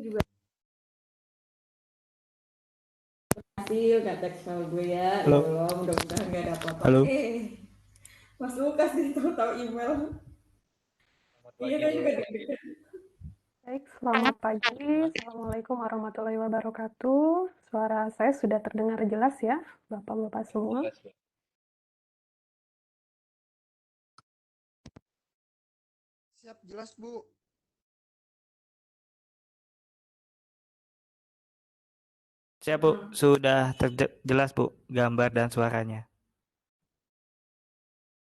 juga hasil gak teks file gue ya. Halo. Ya Allah, mudah-mudahan gak ada apa-apa. Halo. Mas Lukas nih tahu-tahu email. Iya, saya juga deg-degan. Baik, selamat pagi. Assalamualaikum warahmatullahi wabarakatuh. Suara saya sudah terdengar jelas ya, Bapak-Bapak semua? Siap, jelas Bu. Siap Bu, sudah jelas Bu, gambar dan suaranya.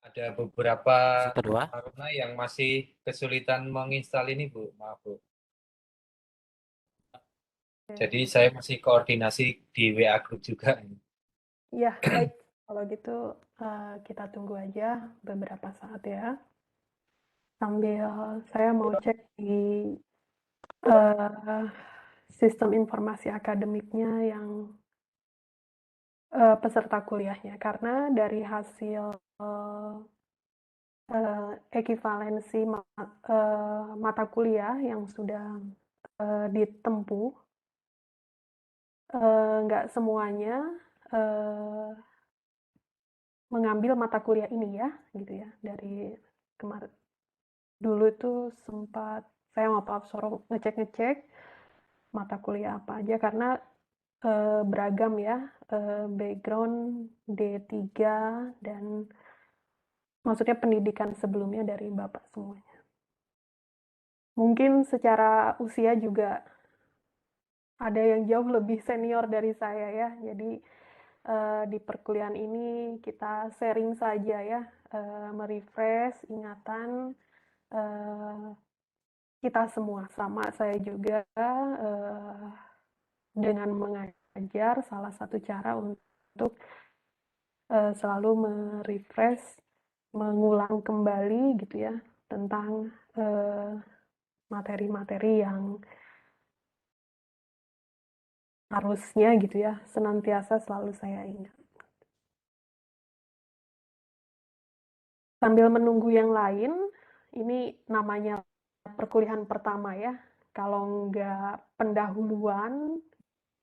Ada beberapa karena yang masih kesulitan menginstal ini Bu, maaf Bu. Jadi saya masih koordinasi di WA Group juga. Ya, baik. Kalau gitu kita tunggu aja beberapa saat ya. Sambil saya mau cek di sistem informasi akademiknya yang peserta kuliahnya. Karena dari hasil ekivalensi mata kuliah yang sudah ditempuh, nggak semuanya mengambil mata kuliah ini ya, gitu ya. Dari kemarin dulu itu sempat saya sama Pak Absoro ngecek mata kuliah apa aja karena beragam ya, background D3 dan maksudnya pendidikan sebelumnya dari Bapak semuanya. Mungkin secara usia juga ada yang jauh lebih senior dari saya ya. Jadi di perkuliahan ini kita sharing saja ya, merefresh ingatan kita semua. Sama saya juga dengan mengajar salah satu cara untuk selalu merefresh, mengulang kembali gitu ya tentang materi-materi yang harusnya gitu ya senantiasa selalu saya ingat. Sambil menunggu yang lain, ini namanya perkuliahan pertama ya. Kalau nggak pendahuluan,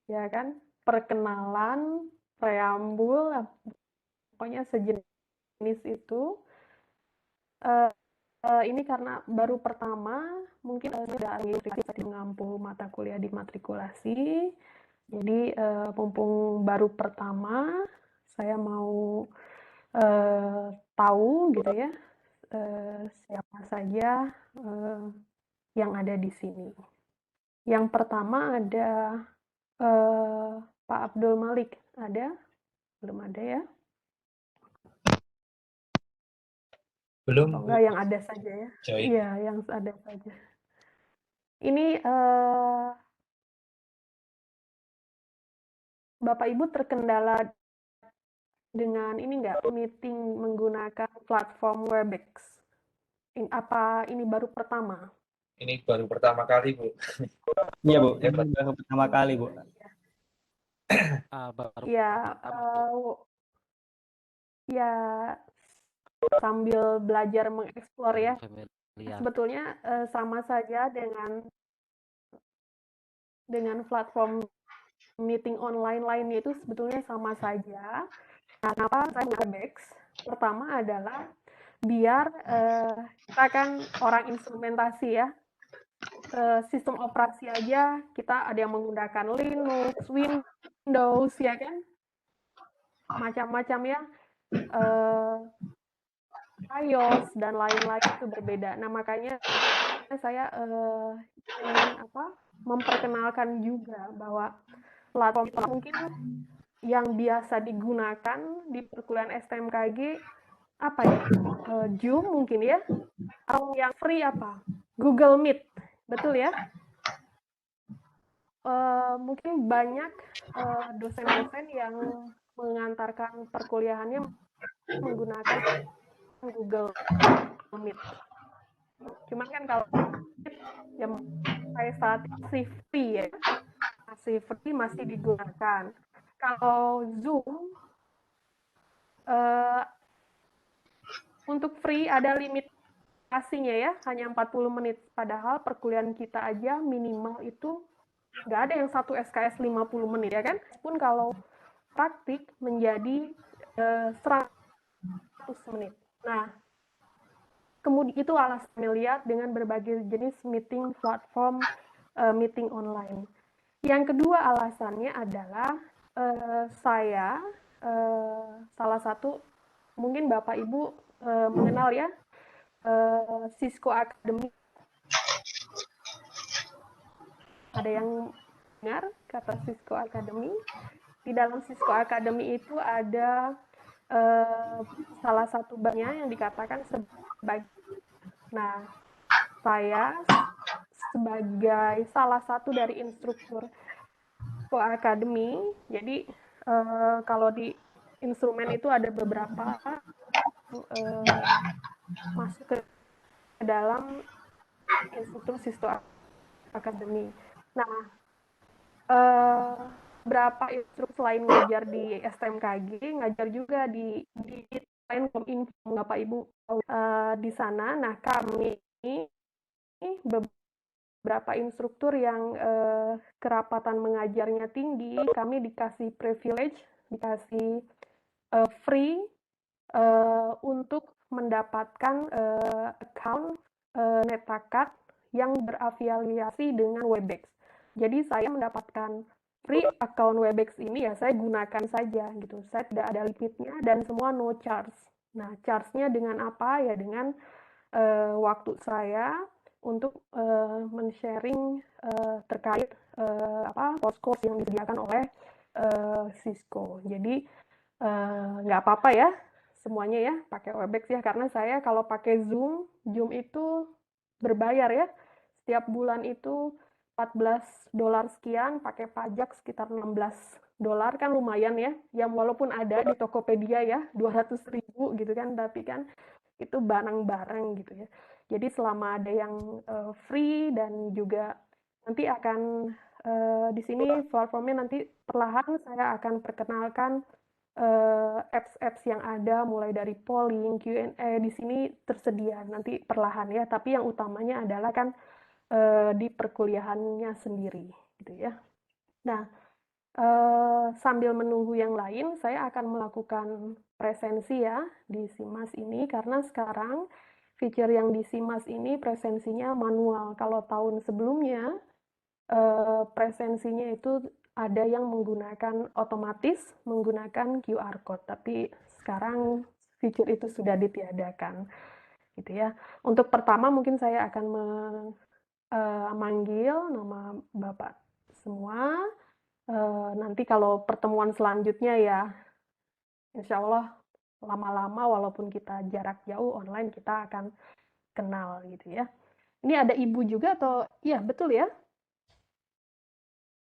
ya kan, perkenalan, preambul, pokoknya sejenis itu. Ini karena baru pertama, mungkin sudah mengampu mata kuliah di matrikulasi. Jadi mumpung baru pertama, saya mau tahu gitu ya siapa saja yang ada di sini. Yang pertama ada Pak Abdul Malik, ada? Belum ada ya? Belum. Oh, enggak, yang ada saja ya? Iya, yang ada saja. Ini Bapak Ibu terkendala dengan ini enggak meeting menggunakan platform Webex? Apa ini baru pertama? Ini baru pertama kali Bu. Iya Bu, ini baru pertama kali Bu. Ya, ya sambil belajar mengeksplor ya. Sebetulnya sama saja dengan platform meeting online lainnya itu sebetulnya sama saja. Nah, kenapa saya menggunakan Webex? Pertama adalah biar kita kan orang instrumentasi ya. Sistem operasi aja kita ada yang menggunakan Linux, Windows ya kan, macam-macam ya, iOS dan lain-lain itu berbeda. Nah makanya saya ingin memperkenalkan juga bahwa platform mungkin yang biasa digunakan di perkuliahan STMKG apa ya, Zoom mungkin ya, atau yang free apa, Google Meet, betul ya? Mungkin banyak dosen-dosen yang mengantarkan perkuliahannya menggunakan Google Meet. Cuman kan kalau yang saya saat masih free ya, masih digunakan. Kalau Zoom untuk free ada limitasinya ya, hanya 40 menit. Padahal perkuliahan kita aja minimal itu nggak ada yang satu SKS 50 menit ya kan? Pun kalau praktik menjadi 100 menit. Nah, kemudian itu alasannya lihat dengan berbagai jenis meeting platform meeting online. Yang kedua alasannya adalah saya salah satu mungkin Bapak Ibu mengenal ya Cisco Academy. Ada yang dengar kata Cisco Academy? Di dalam Cisco Academy itu ada salah satu banknya yang dikatakan sebagai. Nah, saya sebagai salah satu dari instruktur Cisco Academy, jadi kalau di instrumen itu ada beberapa masuk ke dalam instruktur Cisco Academy. Nah, berapa instruktur selain ngajar di STMKG, ngajar juga di lain Kominfo, Bapak Ibu di sana. Nah, kami beberapa instruktur yang kerapatan mengajarnya tinggi, kami dikasih privilege, dikasih free untuk mendapatkan account Netacad yang berafiliasi dengan Webex. Jadi saya mendapatkan free account Webex ini ya saya gunakan saja gitu. Saya tidak ada limitnya dan semua no charge. Nah, charge-nya dengan apa? Ya dengan waktu saya untuk men-sharing terkait course yang disediakan oleh Cisco. Jadi nggak apa-apa ya semuanya ya pakai Webex ya, karena saya kalau pakai Zoom itu berbayar ya. Setiap bulan itu $14 sekian, pakai pajak sekitar $16 kan lumayan ya. Yang walaupun ada di Tokopedia ya 200.000 gitu kan, tapi kan itu barang-barang gitu ya. Jadi selama ada yang free dan juga nanti akan di sini platformnya nanti perlahan saya akan perkenalkan apps-apps yang ada mulai dari polling, Q&A di sini tersedia nanti perlahan ya, tapi yang utamanya adalah kan di perkuliahannya sendiri gitu ya. Nah, sambil menunggu yang lain, saya akan melakukan presensi ya di SIMAS ini karena sekarang feature yang di SIMAS ini presensinya manual. Kalau tahun sebelumnya presensinya itu ada yang menggunakan otomatis menggunakan QR code, tapi sekarang fitur itu sudah ditiadakan, gitu ya. Untuk pertama mungkin saya akan memanggil nama Bapak semua. Nanti kalau pertemuan selanjutnya ya, insya Allah lama-lama walaupun kita jarak jauh online kita akan kenal gitu ya. Ini ada Ibu juga atau? Iya betul ya.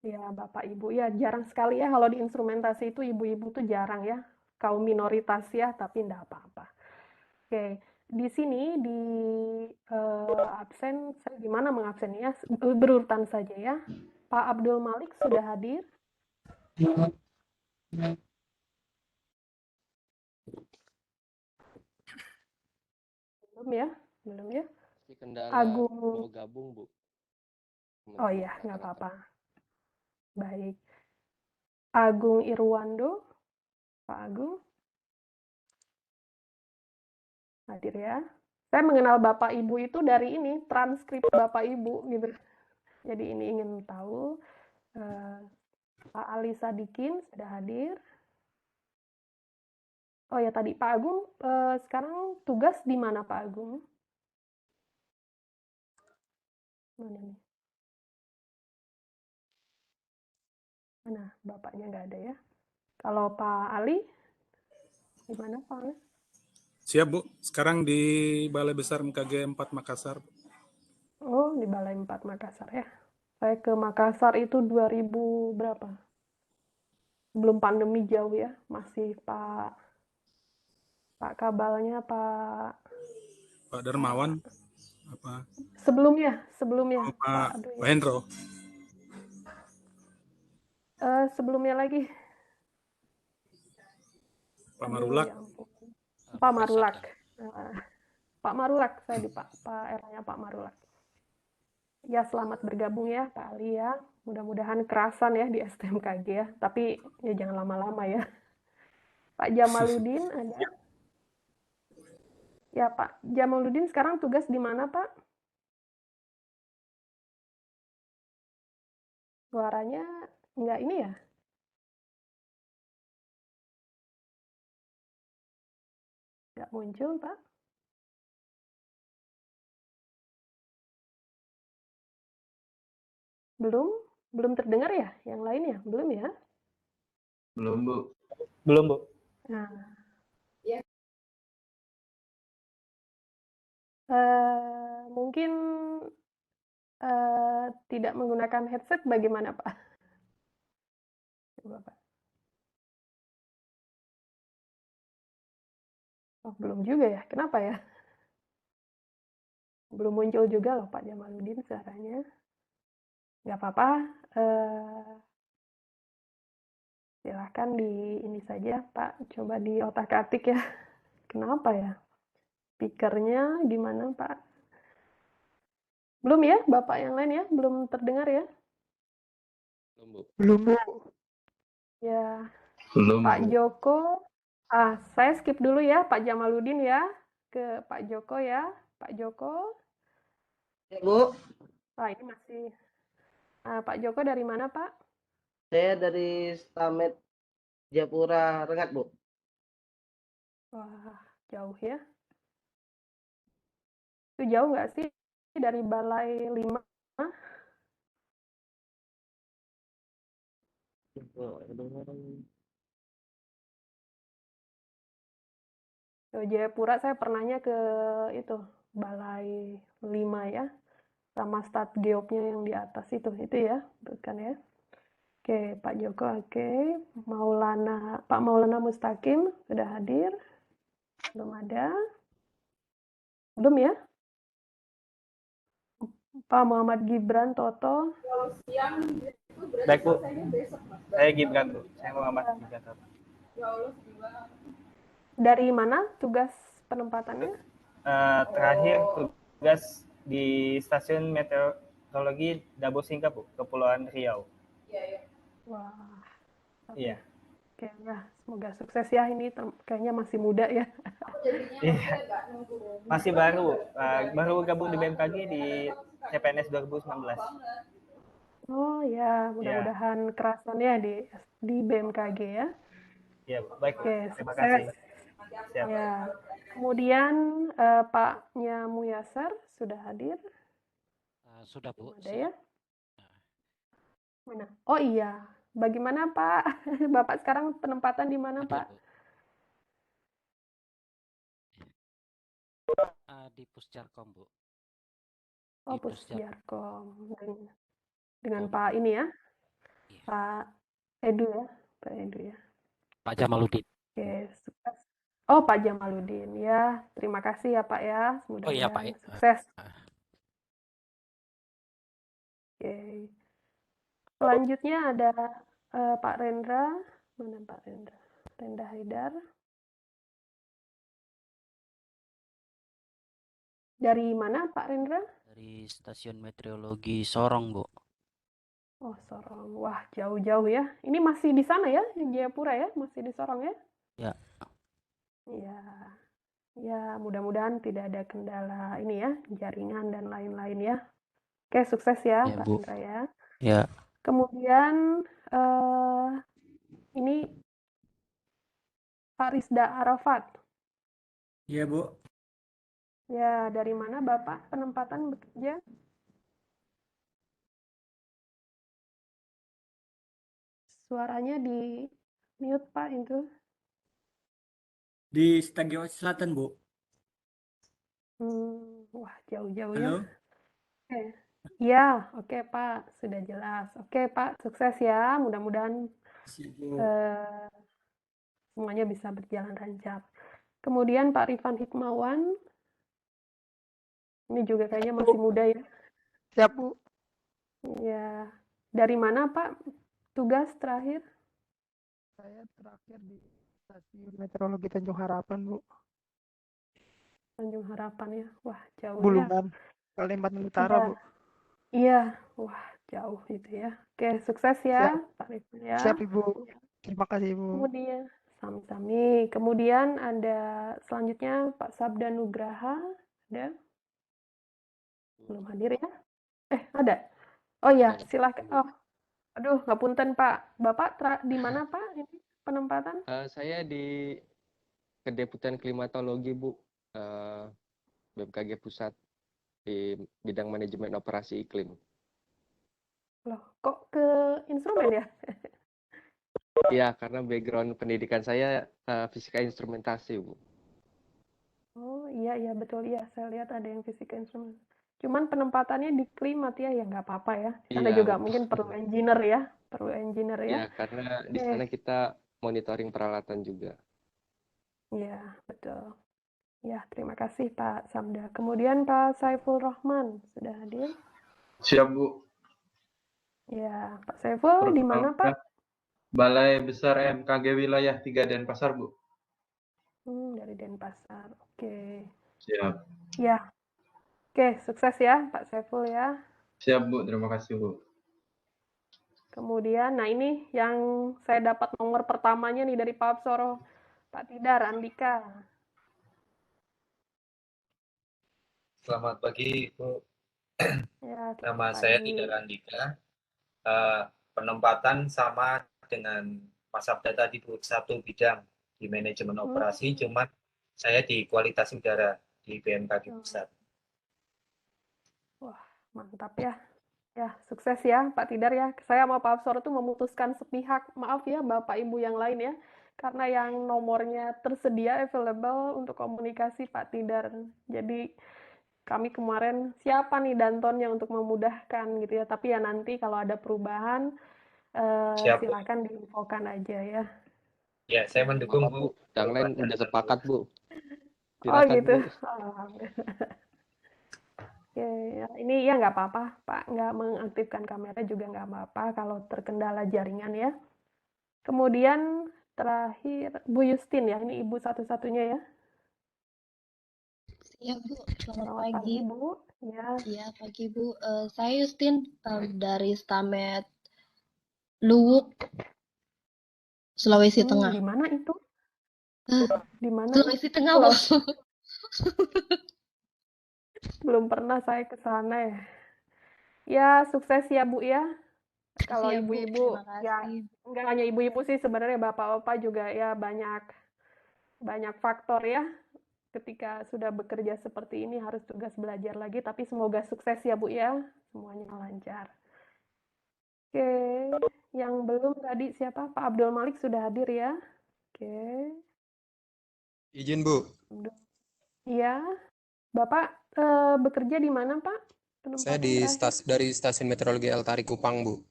Ya, Bapak Ibu, ya jarang sekali ya kalau di instrumentasi itu ibu-ibu tuh jarang ya, kaum minoritas ya, tapi enggak apa-apa. Oke, di sini di absen, saya gimana mengabsennya? Berurutan saja ya. Pak Abdul Malik sudah hadir? Belum ya? Belum ya? Kendala Agung. mau gabung, Bu. Oh iya, nggak apa-apa. Baik. Agung Irwando, Pak Agung. Hadir ya. Saya mengenal Bapak Ibu itu dari ini, transkrip Bapak Ibu gitu. Jadi ini ingin tahu. Pak Ali Sadikin sudah hadir. Oh ya tadi Pak Agung, sekarang tugas di mana Pak Agung? Mana nih? Mana? Bapaknya nggak ada ya. Kalau Pak Ali, di mana Pak Ali? Siap Bu, sekarang di Balai Besar MKG 4 Makassar. Oh, di Balai 4 Makassar ya. Saya ke Makassar itu 2000 berapa? Belum pandemi jauh ya, masih Pak Kabalnya Pak Darmawan apa? Sebelumnya Pak Hendro. sebelumnya lagi Pak Marulak. Pak Marulak. Eh, Pak Marulak, saya di Pak R-nya Pak Marulak. Ya, selamat bergabung ya Pak Ali ya. Mudah-mudahan kerasan ya di STMKG ya. Tapi ya jangan lama-lama ya. Pak Jamaludin ada. Ya Pak Jamaludin sekarang tugas di mana Pak? Suaranya nggak ini ya? Nggak muncul Pak? Belum? Belum terdengar ya? Yang lain ya? Belum ya? Belum, Bu. Belum, Bu. Nah, Ya. mungkin tidak menggunakan headset bagaimana Pak? Coba Pak. Oh, belum juga ya? Kenapa ya? Belum muncul juga loh Pak Jamaludin suaranya. Nggak apa-apa. Silahkan di ini saja Pak. Coba di otak-atik ya. Kenapa ya? Speakernya gimana Pak? Belum ya? Bapak yang lain ya? Belum terdengar ya? Belum, Bu. Belum. Ya, Belum, Pak Bu. Joko. Saya skip dulu ya Pak Jamaludin ya. Ke Pak Joko ya. Pak Joko. Ya, Bu. Ini masih. Pak Joko dari mana Pak? Saya dari Stamet Japura Rengat, Bu. Wah, jauh ya. Itu jauh nggak sih dari Balai 5? Ke Jayapura saya pernahnya ke itu Balai 5 ya, sama start geopnya yang di atas itu ya, bukan ya? Oke, Pak Joko, oke. Pak Maulana Mustaqim sudah hadir? Belum ada? Belum ya? Pak Muhammad Gibran Toto? Kalau siang itu berarti Baik, Bu. selesainya besok, Mas. Saya Gibran, Bu. Saya Muhammad Gibran. Ya Allah, gimana? Dari mana tugas penempatannya? Terakhir tugas di stasiun meteorologi Dabo Singkap, Bu, Kepulauan Riau. Iya, iya. Wah, Iya. oke ya, semoga sukses ya, ini kayaknya masih muda ya. Aku jadinya Iya. maksudnya nggak nunggu. Masih baru, baru gabung di BMKG di CPNS 2019. Oh ya, mudah-mudahan kerasan ya di BMKG ya. Iya, Bu. Baik, Bu. Oke, Terima sukses. kasih. Siap. Ya. Kemudian Paknya Muyasar sudah hadir? Sudah, Bu. Ada ya? Mana? Oh iya, bagaimana Pak? Bapak sekarang penempatan di mana Ada, Pak? Bu. Di Pusjarkom, Bu. Oh, Di Pusjarkom. Pusjarkom. Dengan Pak ini ya? Iya. Pak Edu ya? Pak Edu ya. Pak Jamaludin. Oke, sukses. Oh, Pak Jamaludin ya. Terima kasih ya Pak ya. Oh iya, Pak. Mudah-mudahan sukses. Oke. Selanjutnya ada Pak Rendra. Mana Pak Rendra? Rendra Haidar. Dari mana Pak Rendra? Dari Stasiun Meteorologi Sorong, Bu. Oh, Sorong. Wah, jauh-jauh ya. Ini masih di sana ya, di Jayapura ya? Masih di Sorong ya? Ya. Iya. Ya, mudah-mudahan tidak ada kendala ini ya, jaringan dan lain-lain ya. Oke, sukses ya, Ya, Pak Bu. Rendra ya. Ya. Kemudian ini Pak Rizda Arafat. Iya, Bu. Ya, dari mana Bapak penempatan bekerja? Suaranya di mute Pak itu. Di Stagio Selatan, Bu. Wah, jauh-jauh ya. Halo? Oke. Ya, oke Pak, sudah jelas. Oke Pak, sukses ya. Mudah-mudahan Siap, Bu. semuanya bisa berjalan lancar. Kemudian Pak Rifan Hikmawan. Ini juga kayaknya masih muda ya. Siap, Bu. Ya, dari mana Pak tugas terakhir? Saya terakhir di Stasiun Meteorologi Tanjung Harapan, Bu. Tanjung Harapan ya. Wah, jauh ya. Bulungan, Kalimantan Utara, Iya. Bu. Iya, wah jauh gitu ya. Oke, sukses ya, Siap. Pak Rifan ya. Siap, Ibu. Terima kasih, Ibu. Kemudian, sami-sami. Kemudian ada selanjutnya Pak Sabda Nugraha. Ada? Belum hadir ya? Ada. Oh ya, silakan. Oh, aduh, ngapunten Pak. Bapak di mana Pak ini penempatan? Saya di Kedeputian Klimatologi, Bu, BMKG Pusat di bidang manajemen operasi iklim. Loh, kok ke instrumen ya? Iya, karena background pendidikan saya fisika instrumentasi, Bu. Oh iya betul ya. Saya lihat ada yang fisika instrumen. Cuman penempatannya di klimat ya, ya nggak apa-apa ya. Anda Iya, juga Bu. mungkin perlu engineer ya, ya. Iya, karena di Oke. sana kita monitoring peralatan juga. Iya, betul. Ya, terima kasih Pak Samda. Kemudian Pak Saiful Rahman sudah hadir. Siap, Bu. Ya, Pak Saiful di mana Pak? Balai Besar MKG Wilayah 3 Denpasar, Bu. Dari Denpasar. Oke. Siap. Ya. Oke, sukses ya Pak Saiful ya. Siap, Bu. Terima kasih, Bu. Kemudian, nah ini yang saya dapat nomor pertamanya nih dari Pak Absoro, Pak Tidar Andika. Selamat pagi, Bu. Ya, Nama selamat saya pagi. Tidar Andika. Penempatan sama dengan Mas Sabda tadi, Bu, satu bidang di manajemen operasi, cuman saya di kualitas udara di BMKG Pusat. Wah, mantap ya. Ya, sukses ya Pak Tidar ya. Saya sama Pak Absor itu memutuskan sepihak. Maaf ya Bapak Ibu yang lain ya. Karena yang nomornya tersedia available untuk komunikasi Pak Tidar. Jadi kami kemarin siapa nih dantonnya untuk memudahkan gitu ya. Tapi ya nanti kalau ada perubahan silakan diinfokan aja ya. Ya, saya mendukung, Bu. Yang lain udah sepakat, Bu. Oh Silakan, gitu. Bu. Ya, ini ya nggak apa-apa, Pak. Nggak mengaktifkan kamera juga nggak apa-apa kalau terkendala jaringan ya. Kemudian terakhir Bu Justin ya, ini ibu satu-satunya ya. Iya Bu, selamat Selamat pagi. Bu. Ya. Iya pagi Bu. Saya Justin dari Stamet Luwuk, Sulawesi Tengah. Di mana itu? Di mana? Sulawesi Tengah Bu. Belum pernah saya ke sana ya. Ya, sukses ya Bu ya. Kalau Ya, Bu, ibu-ibu terima ya kasih. nggak hanya ibu-ibu sih sebenarnya bapak-bapak juga ya banyak faktor ya. Ketika sudah bekerja seperti ini harus tugas belajar lagi, tapi semoga sukses ya Bu ya, semuanya lancar. Oke, yang belum tadi siapa? Pak Abdul Malik sudah hadir ya. Oke. Izin Bu, Iya, Bapak bekerja di mana Pak? saya dari stasiun meteorologi El Tari Kupang Bu.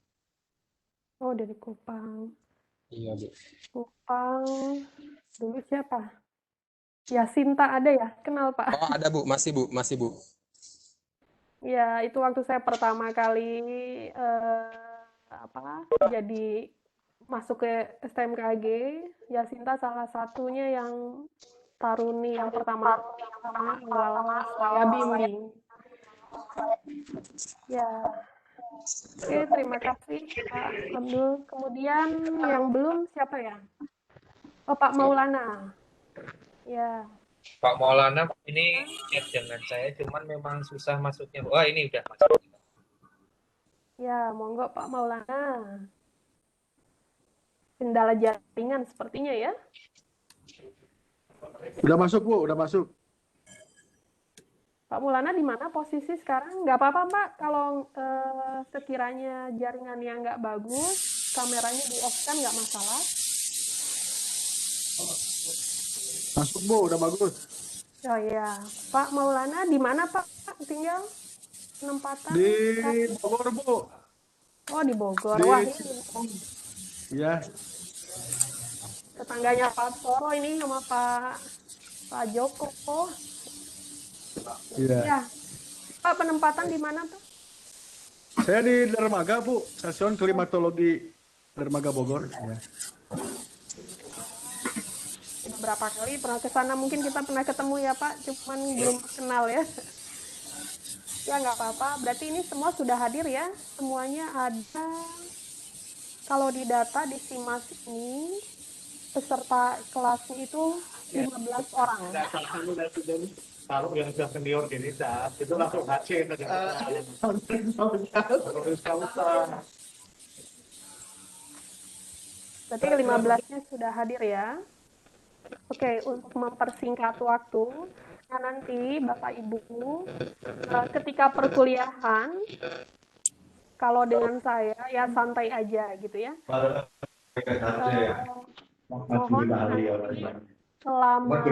Oh, dari Kupang. Iya Bu. Kupang. Dulu siapa? Ya, Sinta ada ya? Kenal Pak? Oh ada Bu, masih Bu. Ya, itu waktu saya pertama kali jadi masuk ke STMKG, Yasinta salah satunya yang taruni yang pertama saya bimbing. Ya, oke, terima kasih Pak Abdul. Kemudian yang belum siapa ya? Oh, Pak Maulana. Ya. Pak Maulana ini chat dengan saya, cuman memang susah masuknya. Wah, ini udah masuk. Ya, monggo Pak Maulana. Kendala jaringan sepertinya ya. Udah masuk Bu, udah masuk. Pak Maulana di mana posisi sekarang? Nggak apa-apa Pak, kalau sekiranya jaringannya nggak bagus, kameranya di-off-kan nggak masalah. Masuk Bu, udah bagus. Oh ya, Pak Maulana di mana Pak tinggal penempatan? Di Bogor Bu. Oh di Bogor. Wah ini Iya. tetangganya Pak Soro ini sama Pak Joko. Iya. Ya, Pak penempatan di mana Pak? Saya di Dermaga Bu, stasiun klimatologi Dermaga Bogor. Ya. berapa kali pernah ke sana, mungkin kita pernah ketemu ya Pak, cuman belum kenal ya. Ya nggak apa-apa, berarti ini semua sudah hadir ya, semuanya ada. Kalau di data di SIMAS ini peserta kelasnya itu 15 orang. Kalau yang sudah senior gini, itu langsung HC. Berarti 15-nya sudah hadir ya. Oke, untuk mempersingkat waktu, nah nanti Bapak Ibu ketika perkuliahan, kalau dengan saya ya santai aja gitu ya. Mohon nanti selama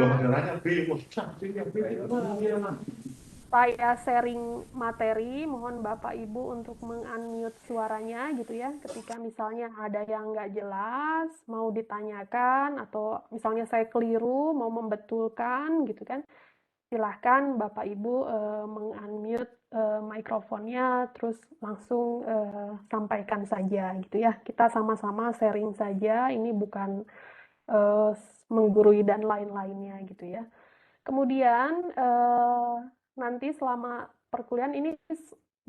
saya sharing materi, mohon Bapak Ibu untuk meng-unmute suaranya gitu ya. Ketika misalnya ada yang nggak jelas, mau ditanyakan, atau misalnya saya keliru, mau membetulkan gitu kan, silahkan Bapak Ibu meng-unmute mikrofonnya, terus langsung sampaikan saja gitu ya. Kita sama-sama sharing saja, ini bukan menggurui dan lain-lainnya gitu ya. Kemudian nanti selama perkuliahan ini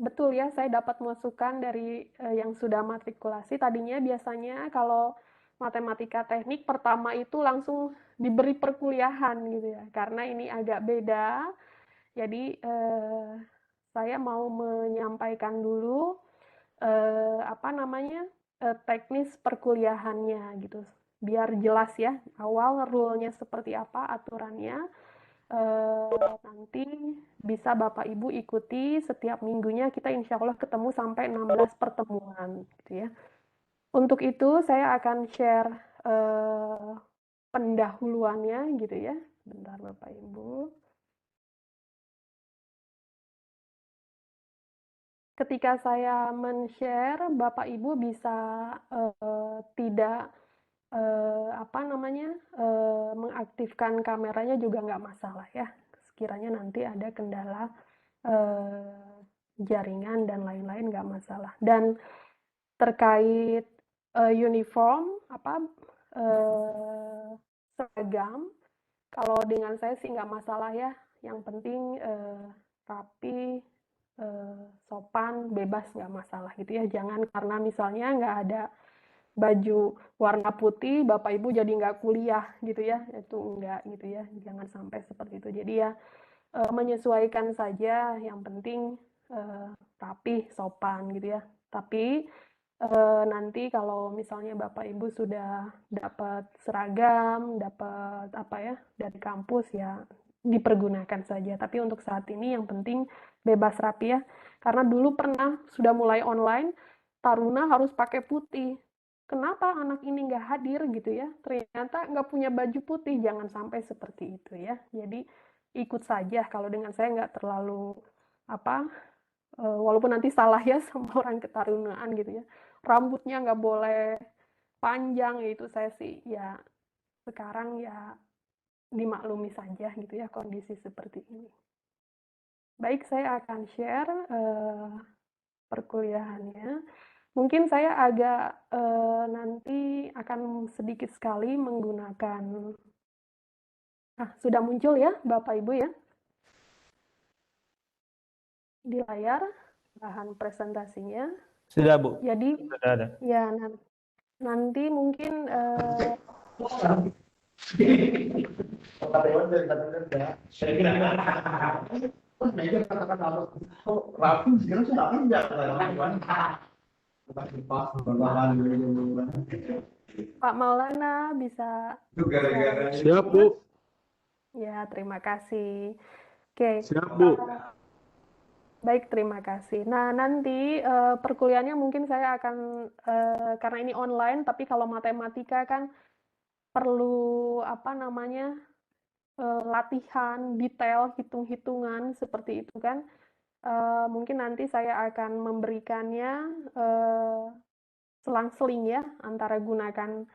betul ya, saya dapat masukan dari yang sudah matrikulasi. Tadinya biasanya kalau matematika teknik pertama itu langsung diberi perkuliahan gitu ya, karena ini agak beda. Jadi saya mau menyampaikan dulu teknis perkuliahannya gitu, biar jelas ya awal rule-nya seperti apa, aturannya. Nanti bisa Bapak Ibu ikuti setiap minggunya, kita insya Allah ketemu sampai 16 pertemuan gitu ya. Untuk itu saya akan share pendahuluannya gitu ya. Bentar Bapak Ibu. Ketika saya men-share, Bapak Ibu bisa tidak mengaktifkan kameranya juga nggak masalah ya. Sekiranya nanti ada kendala jaringan dan lain-lain nggak masalah. Dan terkait uniform seragam, kalau dengan saya sih nggak masalah ya. Yang penting rapi, sopan, bebas, nggak masalah gitu ya. Jangan karena misalnya nggak ada baju warna putih, Bapak Ibu jadi nggak kuliah gitu ya, itu enggak gitu ya, jangan sampai seperti itu. Jadi ya menyesuaikan saja, yang penting rapi, sopan gitu ya. Tapi nanti kalau misalnya Bapak Ibu sudah dapat seragam, dapat dari kampus ya dipergunakan saja. Tapi untuk saat ini yang penting bebas rapi ya, karena dulu pernah sudah mulai online, taruna harus pakai putih. Kenapa anak ini nggak hadir gitu ya? Ternyata nggak punya baju putih, jangan sampai seperti itu ya. Jadi ikut saja, kalau dengan saya nggak terlalu walaupun nanti salah ya sama orang ketarunaan gitu ya. Rambutnya nggak boleh panjang, itu saya sih ya sekarang ya dimaklumi saja gitu ya kondisi seperti ini. Baik, saya akan share perkuliahannya. Mungkin saya agak nanti akan sedikit sekali menggunakan, sudah muncul ya Bapak Ibu ya di layar bahan presentasinya. Sudah Bu. Jadi sudah ada. Ya nanti mungkin Pak Maulana bisa. Siap Bu. Ya, terima kasih. Oke. Siap Bu. Baik, terima kasih. Nah, nanti perkuliahannya mungkin saya akan, karena ini online, tapi kalau matematika kan perlu latihan, detail, hitung-hitungan, seperti itu kan. Mungkin nanti saya akan memberikannya selang-seling ya, antara gunakan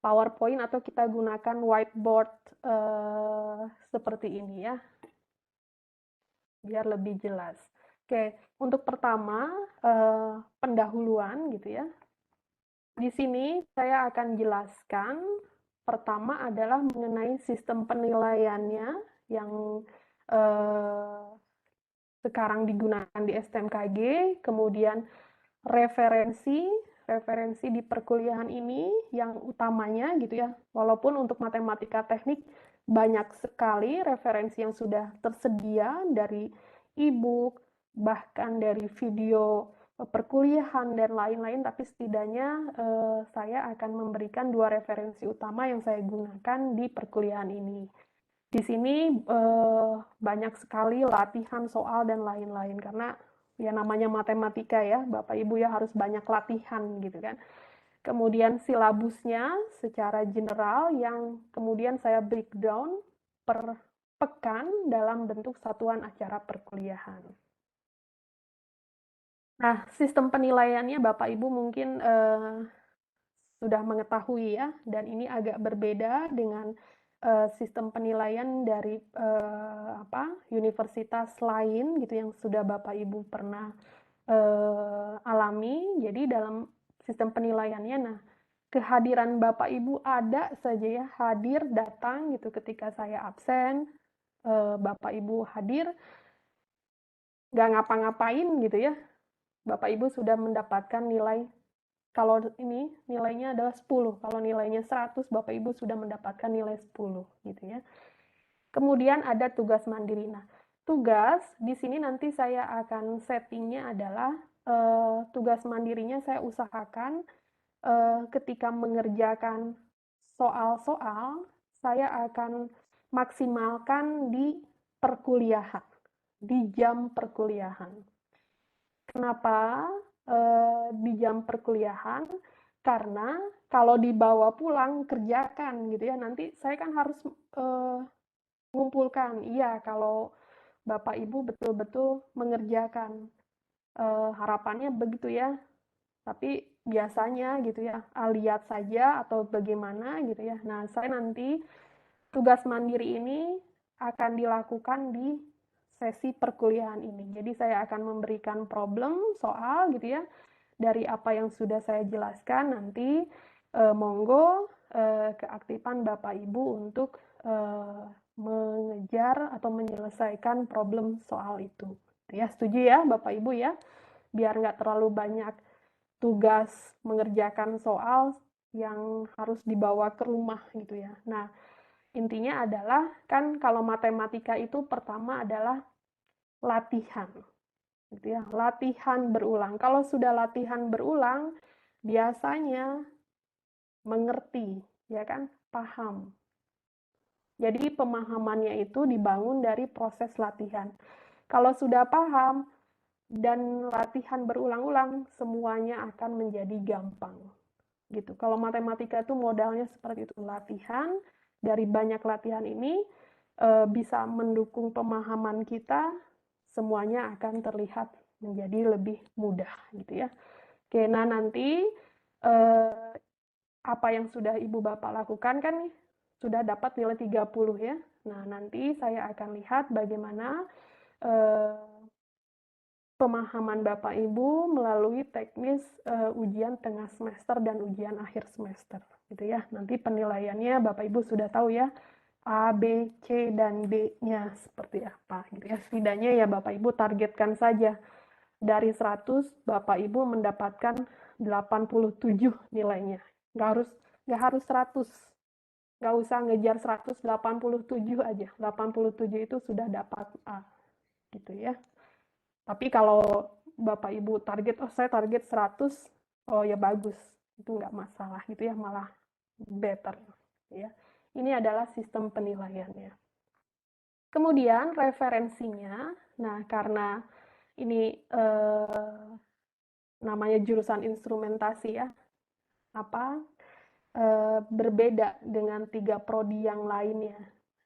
PowerPoint atau kita gunakan whiteboard seperti ini ya, biar lebih jelas. Oke, untuk pertama pendahuluan gitu ya. Di sini saya akan jelaskan pertama adalah mengenai sistem penilaiannya yang sekarang digunakan di STMKG, kemudian referensi di perkuliahan ini yang utamanya gitu ya. Walaupun untuk matematika teknik banyak sekali referensi yang sudah tersedia dari e-book, bahkan dari video perkuliahan dan lain-lain, tapi setidaknya saya akan memberikan 2 referensi utama yang saya gunakan di perkuliahan ini. Di sini banyak sekali latihan soal dan lain-lain, karena ya namanya matematika ya, Bapak Ibu ya harus banyak latihan gitu kan. Kemudian silabusnya secara general yang kemudian saya breakdown per pekan dalam bentuk satuan acara perkuliahan. Nah, sistem penilaiannya Bapak Ibu mungkin sudah mengetahui ya, dan ini agak berbeda dengan sistem penilaian dari universitas lain gitu yang sudah Bapak Ibu pernah alami. Jadi dalam sistem penilaiannya, nah kehadiran Bapak Ibu ada saja ya, hadir datang gitu ketika saya absen, Bapak Ibu hadir nggak ngapa-ngapain gitu ya, Bapak Ibu sudah mendapatkan nilai. Kalau ini nilainya adalah 10, kalau nilainya 100, Bapak Ibu sudah mendapatkan nilai 10 gitu ya. Kemudian ada tugas mandiri. Nah, tugas di sini nanti saya akan settingnya adalah tugas mandirinya saya usahakan ketika mengerjakan soal-soal, saya akan maksimalkan di perkuliahan, di jam perkuliahan. Kenapa di jam perkuliahan? Karena kalau dibawa pulang kerjakan gitu ya, nanti saya kan harus mengumpulkan. Iya, kalau Bapak Ibu betul-betul mengerjakan, harapannya begitu ya. Tapi biasanya gitu ya, lihat saja atau bagaimana gitu ya. Nah, saya nanti tugas mandiri ini akan dilakukan di sesi perkuliahan ini. Jadi saya akan memberikan problem, soal gitu ya, dari apa yang sudah saya jelaskan. Nanti monggo keaktifan Bapak Ibu untuk mengejar atau menyelesaikan problem soal itu. Ya, setuju ya Bapak Ibu ya? Biar nggak terlalu banyak tugas mengerjakan soal yang harus dibawa ke rumah gitu ya. Nah, intinya adalah kan kalau matematika itu pertama adalah latihan. Gitu ya, latihan berulang. Kalau sudah latihan berulang, biasanya mengerti, ya kan? Paham. Jadi pemahamannya itu dibangun dari proses latihan. Kalau sudah paham dan latihan berulang-ulang, semuanya akan menjadi gampang. Gitu. Kalau matematika itu modalnya seperti itu, latihan. Dari banyak latihan ini bisa mendukung pemahaman kita, semuanya akan terlihat menjadi lebih mudah gitu ya. Oke, nah nanti apa yang sudah Ibu Bapak lakukan kan sudah dapat nilai 30 ya. Nah, nanti saya akan lihat bagaimana pemahaman Bapak Ibu melalui teknis ujian tengah semester dan ujian akhir semester gitu ya. Nanti penilaiannya Bapak Ibu sudah tahu ya, A, B, C, dan D-nya seperti apa gitu ya. Setidaknya ya Bapak Ibu targetkan saja dari 100 Bapak Ibu mendapatkan 87 nilainya. Nggak harus 100. Nggak usah ngejar 100, 87 aja. 87 itu sudah dapat A gitu ya. Tapi kalau Bapak Ibu target, oh saya target 100, oh ya bagus, itu nggak masalah gitu ya, malah better ya. Ini adalah sistem penilaiannya. Kemudian referensinya, nah karena ini namanya jurusan instrumentasi ya, berbeda dengan 3 prodi yang lainnya,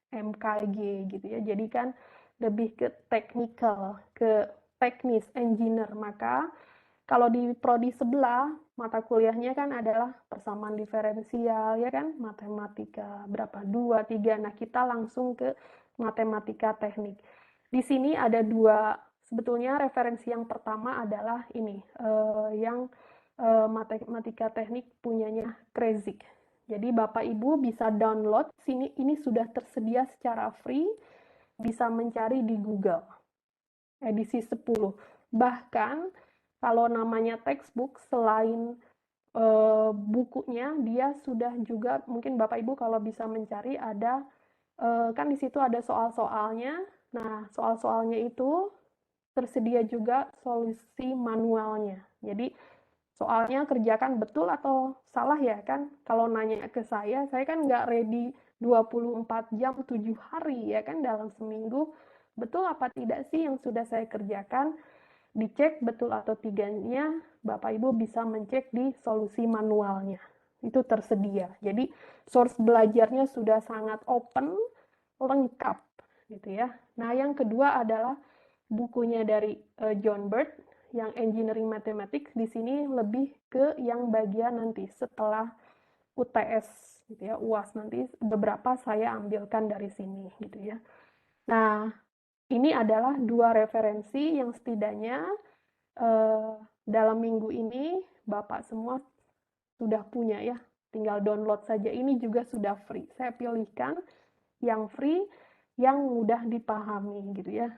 MKG gitu ya. Jadi kan lebih ke technical, ke teknis, engineer. Maka kalau di prodi sebelah, mata kuliahnya kan adalah persamaan diferensial, ya kan? Matematika berapa? 2, 3. Nah, kita langsung ke matematika teknik. Di sini ada 2, sebetulnya referensi yang pertama adalah ini, yang matematika teknik punyanya Krzyk. Jadi Bapak Ibu bisa download, ini sudah tersedia secara free, bisa mencari di Google, edisi 10. Bahkan kalau namanya textbook, selain bukunya, dia sudah juga, mungkin Bapak Ibu kalau bisa mencari, ada kan di situ ada soal-soalnya. Nah, soal-soalnya itu tersedia juga solusi manualnya. Jadi soalnya kerjakan betul atau salah ya kan. Kalau nanya ke saya kan nggak ready 24 jam 7 hari ya kan, dalam seminggu. Betul apa tidak sih yang sudah saya kerjakan? Dicek betul atau tidaknya, Bapak Ibu bisa mencek di solusi manualnya. Itu tersedia. Jadi source belajarnya sudah sangat open, lengkap gitu ya. Nah, yang kedua adalah bukunya dari John Bird yang Engineering Mathematics. Di sini lebih ke yang bagian nanti setelah UTS gitu ya, UAS nanti beberapa saya ambilkan dari sini gitu ya. Nah, ini adalah 2 referensi yang setidaknya dalam minggu ini Bapak semua sudah punya ya, tinggal download saja. Ini juga sudah free. Saya pilihkan yang free, yang mudah dipahami gitu ya.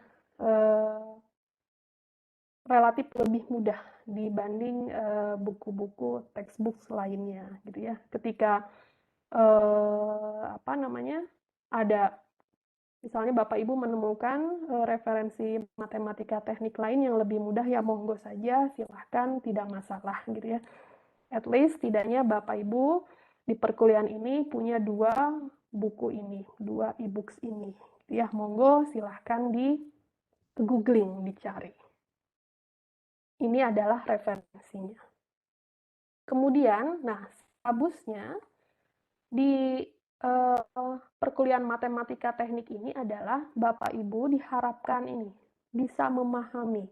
Relatif lebih mudah dibanding buku-buku textbook lainnya gitu ya. Ketika ada misalnya Bapak Ibu menemukan referensi matematika teknik lain yang lebih mudah, ya monggo saja, silahkan, tidak masalah gitu ya. At least tidaknya Bapak Ibu di perkuliahan ini punya 2 buku ini, 2 e-books ini gitu ya. Monggo silahkan di googling, dicari. Ini adalah referensinya. Kemudian, nah, silabusnya di perkuliahan matematika teknik ini adalah Bapak Ibu diharapkan ini bisa memahami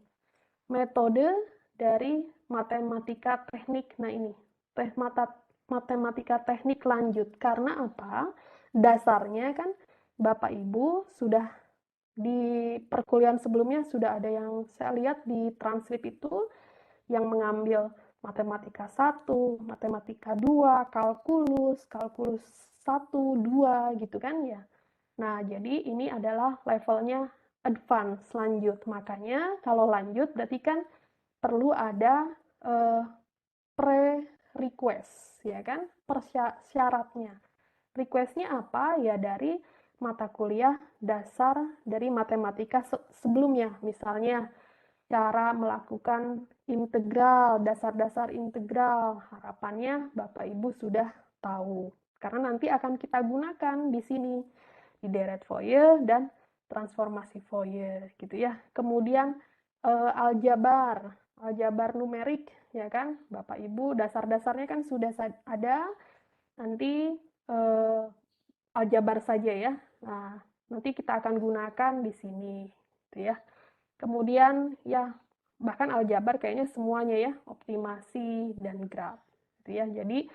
metode dari matematika teknik. Nah, ini matematika teknik lanjut. Karena apa? Dasarnya kan Bapak Ibu sudah di perkuliahan sebelumnya sudah ada yang saya lihat di transkrip itu yang mengambil matematika 1, matematika 2, kalkulus 1, 2 gitu kan ya. Nah, jadi ini adalah levelnya advance, lanjut. Makanya kalau lanjut berarti kan perlu ada pre-request ya kan, persyaratnya. Requestnya apa? Ya dari mata kuliah dasar dari matematika sebelumnya, misalnya cara melakukan integral, dasar-dasar integral. Harapannya Bapak Ibu sudah tahu, karena nanti akan kita gunakan di sini, di deret Fourier dan transformasi Fourier gitu ya. Kemudian aljabar numerik ya kan, Bapak Ibu dasar-dasarnya kan sudah ada, nanti aljabar saja ya. Nah, nanti kita akan gunakan di sini gitu ya. Kemudian ya bahkan aljabar kayaknya semuanya ya, optimasi dan graf gitu ya. Jadi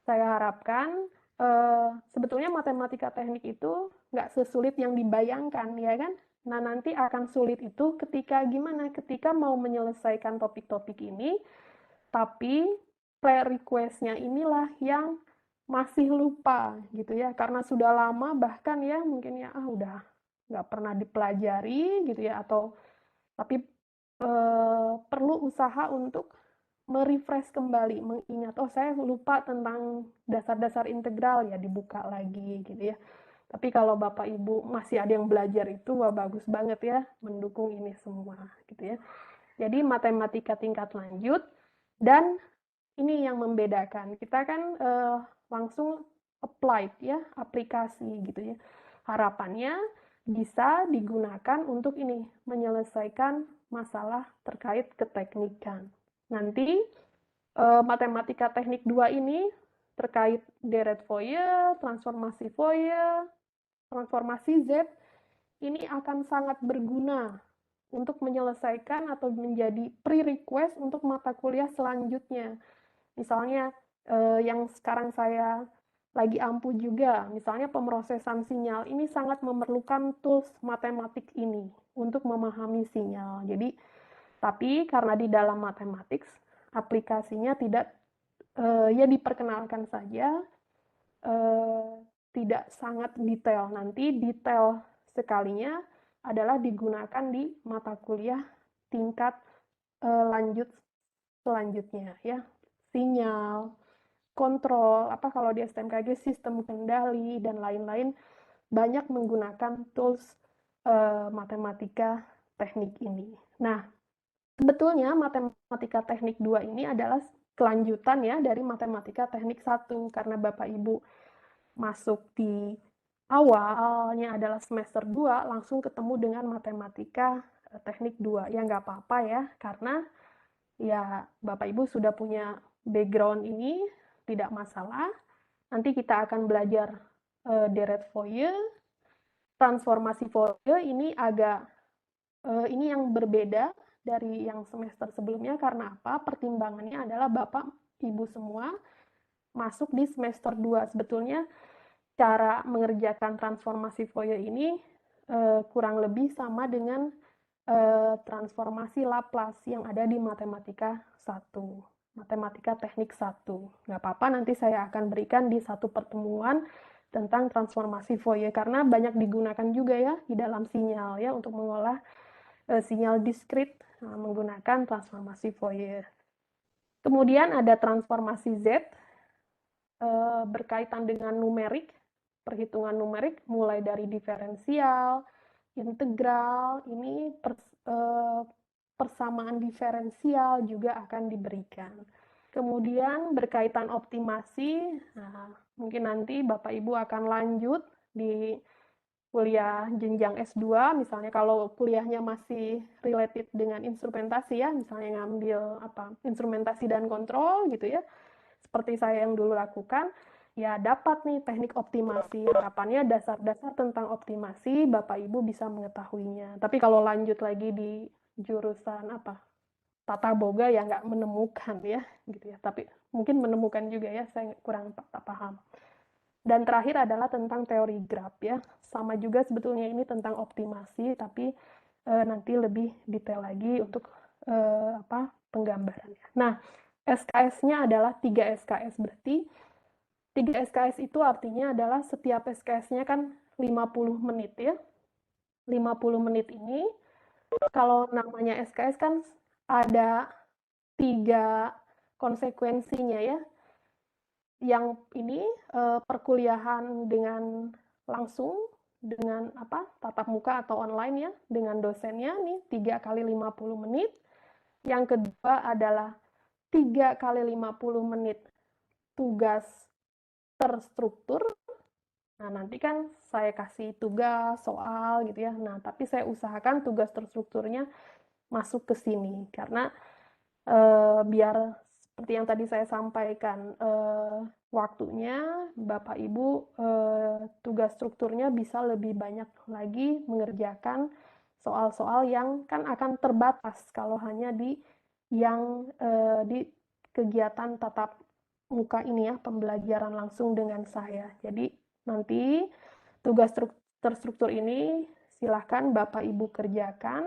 saya harapkan sebetulnya matematika teknik itu nggak sesulit yang dibayangkan ya kan. Nah, nanti akan sulit itu ketika gimana? Ketika mau menyelesaikan topik-topik ini, tapi pre-request-nya inilah yang masih lupa gitu ya, karena sudah lama bahkan ya mungkin ya udah nggak pernah dipelajari gitu ya, atau tapi perlu usaha untuk merefresh kembali, mengingat saya lupa tentang dasar-dasar integral, ya dibuka lagi gitu ya. Tapi kalau Bapak Ibu masih ada yang belajar itu, wah bagus banget ya, mendukung ini semua gitu ya. Jadi matematika tingkat lanjut, dan ini yang membedakan kita kan langsung applied ya, aplikasi gitu ya. Harapannya bisa digunakan untuk ini, menyelesaikan masalah terkait keteknikan. Nanti matematika teknik 2 ini terkait deret Fourier, transformasi Fourier, transformasi Z, ini akan sangat berguna untuk menyelesaikan atau menjadi prerequest untuk mata kuliah selanjutnya. Misalnya yang sekarang saya lagi ampuh juga, misalnya pemrosesan sinyal, ini sangat memerlukan tools matematik ini untuk memahami sinyal. Jadi, tapi karena di dalam matematik aplikasinya tidak ya diperkenalkan saja, tidak sangat detail. Nanti detail sekalinya adalah digunakan di mata kuliah tingkat lanjut selanjutnya ya. Sinyal, kontrol, kalau di STMKG sistem kendali dan lain-lain, banyak menggunakan tools matematika teknik ini. Nah, sebetulnya matematika teknik 2 ini adalah kelanjutan ya dari matematika teknik 1, karena Bapak Ibu masuk di awalnya adalah semester 2 langsung ketemu dengan matematika teknik 2. Ya nggak apa-apa ya, karena ya Bapak Ibu sudah punya background ini, tidak masalah. Nanti kita akan belajar deret Fourier, transformasi Fourier ini ini yang berbeda dari yang semester sebelumnya. Karena apa? Pertimbangannya adalah Bapak Ibu semua masuk di semester 2. Sebetulnya cara mengerjakan transformasi Fourier ini kurang lebih sama dengan transformasi Laplace yang ada di matematika 1, matematika teknik 1. Nggak apa-apa, nanti saya akan berikan di satu pertemuan tentang transformasi Fourier, karena banyak digunakan juga ya di dalam sinyal ya, untuk mengolah sinyal diskrit menggunakan transformasi Fourier. Kemudian ada transformasi Z, berkaitan dengan numerik, perhitungan numerik, mulai dari diferensial, integral, ini persamaan diferensial juga akan diberikan. Kemudian berkaitan optimasi, mungkin nanti Bapak Ibu akan lanjut di kuliah jenjang S2, misalnya kalau kuliahnya masih related dengan instrumentasi ya, misalnya ngambil instrumentasi dan kontrol gitu ya, seperti saya yang dulu lakukan, ya dapat nih teknik optimasi. Harapannya dasar-dasar tentang optimasi Bapak Ibu bisa mengetahuinya. Tapi kalau lanjut lagi di jurusan tata boga ya nggak menemukan ya gitu ya. Tapi mungkin menemukan juga ya, saya kurang paham. Dan terakhir adalah tentang teori graf ya. Sama juga sebetulnya ini tentang optimasi, tapi nanti lebih detail lagi untuk penggambarannya. Nah, SKS-nya adalah 3 SKS, berarti 3 SKS itu artinya adalah setiap SKS-nya kan 50 menit ya. 50 menit ini, kalau namanya SKS kan ada 3 konsekuensinya ya. Yang ini perkuliahan dengan langsung, dengan tatap muka atau online ya, dengan dosennya nih 3 kali 50 menit. Yang kedua adalah 3 kali 50 menit tugas terstruktur. Nah, nanti kan saya kasih tugas, soal gitu ya. Nah, tapi saya usahakan tugas terstrukturnya masuk ke sini. Karena biar seperti yang tadi saya sampaikan, waktunya Bapak Ibu tugas strukturnya bisa lebih banyak lagi mengerjakan soal-soal yang kan akan terbatas kalau hanya di kegiatan tatap muka ini ya, pembelajaran langsung dengan saya. Jadi nanti tugas terstruktur ini silahkan Bapak Ibu kerjakan.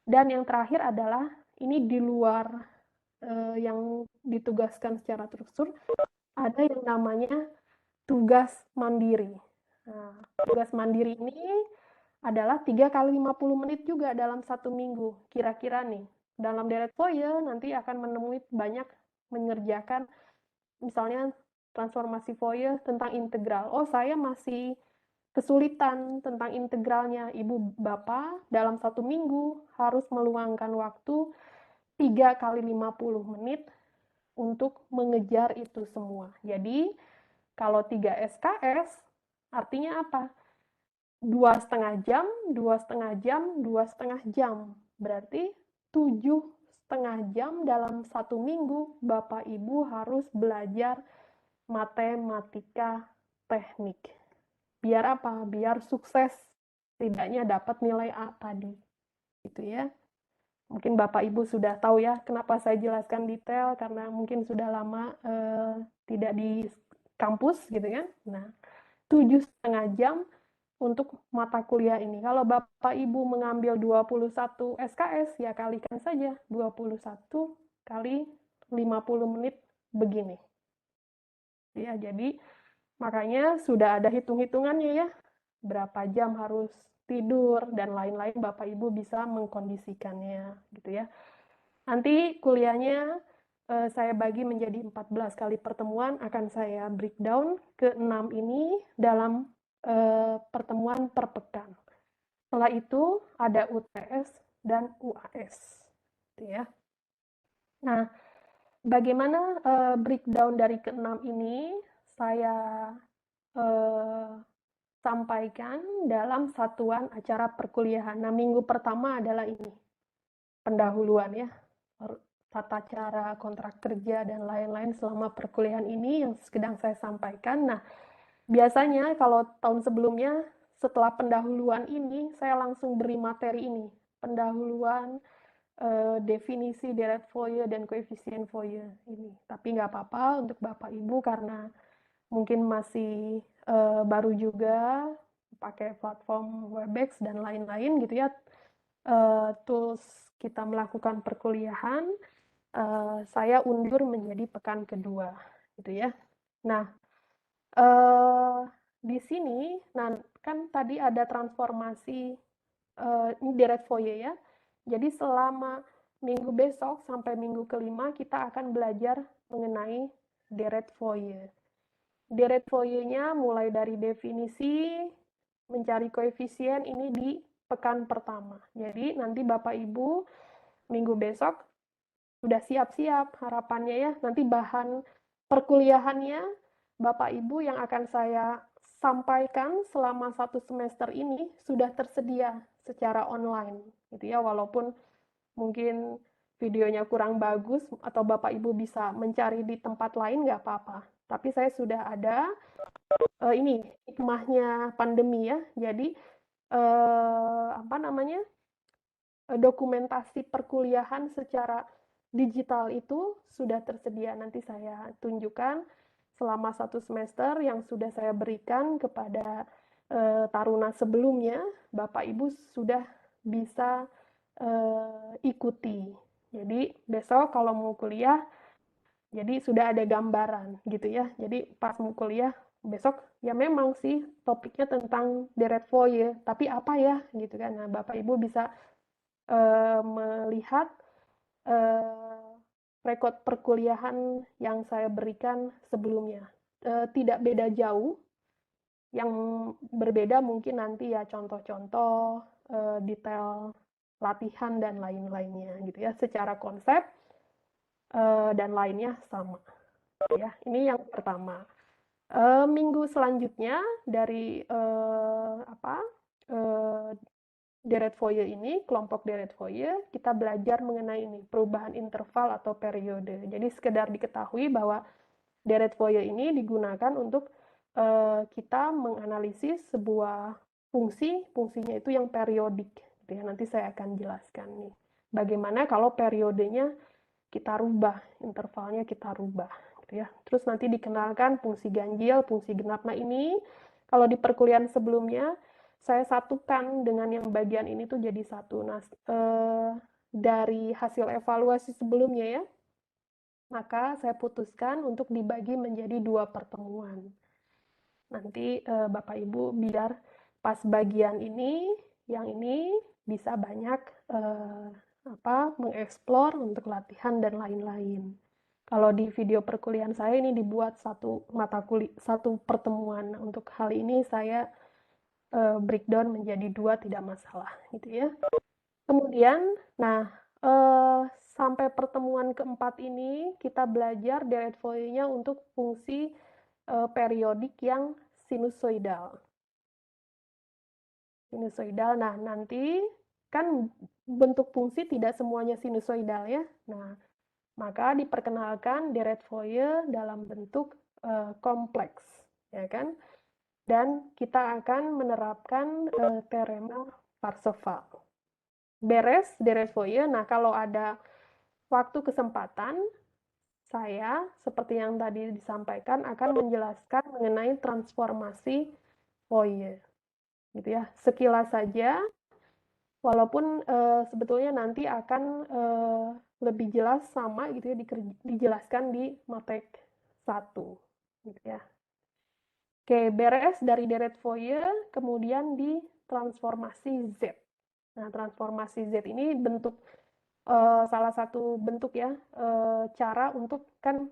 Dan yang terakhir adalah ini di luar yang ditugaskan secara terstruktur, ada yang namanya tugas mandiri. Nah, tugas mandiri ini adalah 3 kali 50 menit juga dalam 1 minggu. Kira-kira nih, dalam deret Fourier nanti akan menemui banyak mengerjakan misalnya transformasi Fourier tentang integral. Oh, saya masih kesulitan tentang integralnya. Ibu Bapak dalam 1 minggu harus meluangkan waktu 3 kali 50 menit untuk mengejar itu semua. Jadi, kalau 3 SKS, artinya apa? 2,5 jam, 2,5 jam, 2,5 jam. Berarti 7,5 jam dalam 1 minggu Bapak Ibu harus belajar matematika teknik. Biar apa? Biar sukses, setidaknya dapat nilai A tadi. Gitu ya. Mungkin Bapak Ibu sudah tahu ya kenapa saya jelaskan detail, karena mungkin sudah lama tidak di kampus gitu kan. Nah, 7,5 jam untuk mata kuliah ini. Kalau Bapak Ibu mengambil 21 SKS, ya kalikan saja 21 kali 50 menit begini. Ya, jadi Makanya sudah ada hitung-hitungannya ya, berapa jam harus tidur dan lain-lain, Bapak Ibu bisa mengkondisikannya gitu ya. Nanti kuliahnya saya bagi menjadi 14 kali pertemuan, akan saya breakdown ke 6 ini dalam pertemuan per pekan. Setelah itu ada UTS dan UAS gitu ya. Nah, bagaimana breakdown dari ke-6 ini saya sampaikan dalam satuan acara perkuliahan. Nah, minggu pertama adalah ini, pendahuluan ya, tata cara kontrak kerja dan lain-lain selama perkuliahan ini yang sedang saya sampaikan. Nah, biasanya kalau tahun sebelumnya setelah pendahuluan ini saya langsung beri materi ini, pendahuluan, definisi deret Fourier dan koefisien Fourier ini. Tapi nggak apa-apa untuk Bapak Ibu karena mungkin masih baru juga pakai platform Webex dan lain-lain gitu ya, tools kita melakukan perkuliahan, saya undur menjadi pekan kedua gitu ya. Nah, di sini kan tadi ada transformasi ini deret Fourier ya. Jadi selama minggu besok sampai minggu kelima kita akan belajar mengenai deret Fourier. Deret Fourier-nya mulai dari definisi, mencari koefisien ini di pekan pertama. Jadi nanti Bapak Ibu minggu besok sudah siap-siap harapannya ya. Nanti bahan perkuliahannya Bapak Ibu yang akan saya sampaikan selama 1 semester ini sudah tersedia secara online gitu ya. Walaupun mungkin videonya kurang bagus atau Bapak Ibu bisa mencari di tempat lain nggak apa-apa. Tapi saya sudah ada ini hikmahnya pandemi ya. Jadi dokumentasi perkuliahan secara digital itu sudah tersedia. Nanti saya tunjukkan selama 1 semester yang sudah saya berikan kepada taruna sebelumnya. Bapak Ibu sudah bisa ikuti. Jadi besok kalau mau kuliah, jadi sudah ada gambaran gitu ya. Jadi pas mau kuliah besok ya memang sih topiknya tentang deret Fourier, tapi apa ya gitu kan. Nah, Bapak Ibu bisa melihat rekod perkuliahan yang saya berikan sebelumnya. Tidak beda jauh. Yang berbeda mungkin nanti ya contoh-contoh, detail latihan dan lain-lainnya gitu ya. Secara konsep dan lainnya sama. Ya, ini yang pertama. Minggu selanjutnya dari deret Fourier ini, kelompok deret Fourier, kita belajar mengenai ini, perubahan interval atau periode. Jadi sekedar diketahui bahwa deret Fourier ini digunakan untuk kita menganalisis sebuah fungsinya itu yang periodik. Gitu ya. Nanti saya akan jelaskan nih. Bagaimana kalau periodenya kita rubah, intervalnya kita rubah. Gitu ya. Terus nanti dikenalkan fungsi ganjil, fungsi genap. Nah ini kalau di perkuliahan sebelumnya saya satukan dengan yang bagian ini tuh jadi satu. Nah, dari hasil evaluasi sebelumnya ya, maka saya putuskan untuk dibagi menjadi 2 pertemuan. Nanti Bapak Ibu biar pas bagian ini, yang ini bisa banyak mengeksplor untuk latihan dan lain-lain. Kalau di video perkuliahan saya ini dibuat satu pertemuan. Untuk hal ini saya breakdown menjadi 2 tidak masalah gitu ya. Kemudian, nah sampai pertemuan keempat ini kita belajar deret Fourier-nya untuk fungsi periodik yang sinusoidal. Nah nanti kan bentuk fungsi tidak semuanya sinusoidal ya. Nah maka diperkenalkan deret Fourier dalam bentuk kompleks, ya kan? Dan kita akan menerapkan teorema Parseval. Beres deret Fourier. Nah, kalau ada waktu kesempatan, saya seperti yang tadi disampaikan akan menjelaskan mengenai transformasi Fourier. Gitu ya. Sekilas saja. Walaupun sebetulnya nanti akan lebih jelas sama gitu ya dijelaskan di Matek 1 gitu ya. Oke, beres dari deret Fourier, kemudian di transformasi Z. Nah, transformasi Z ini bentuk salah satu bentuk ya cara untuk kan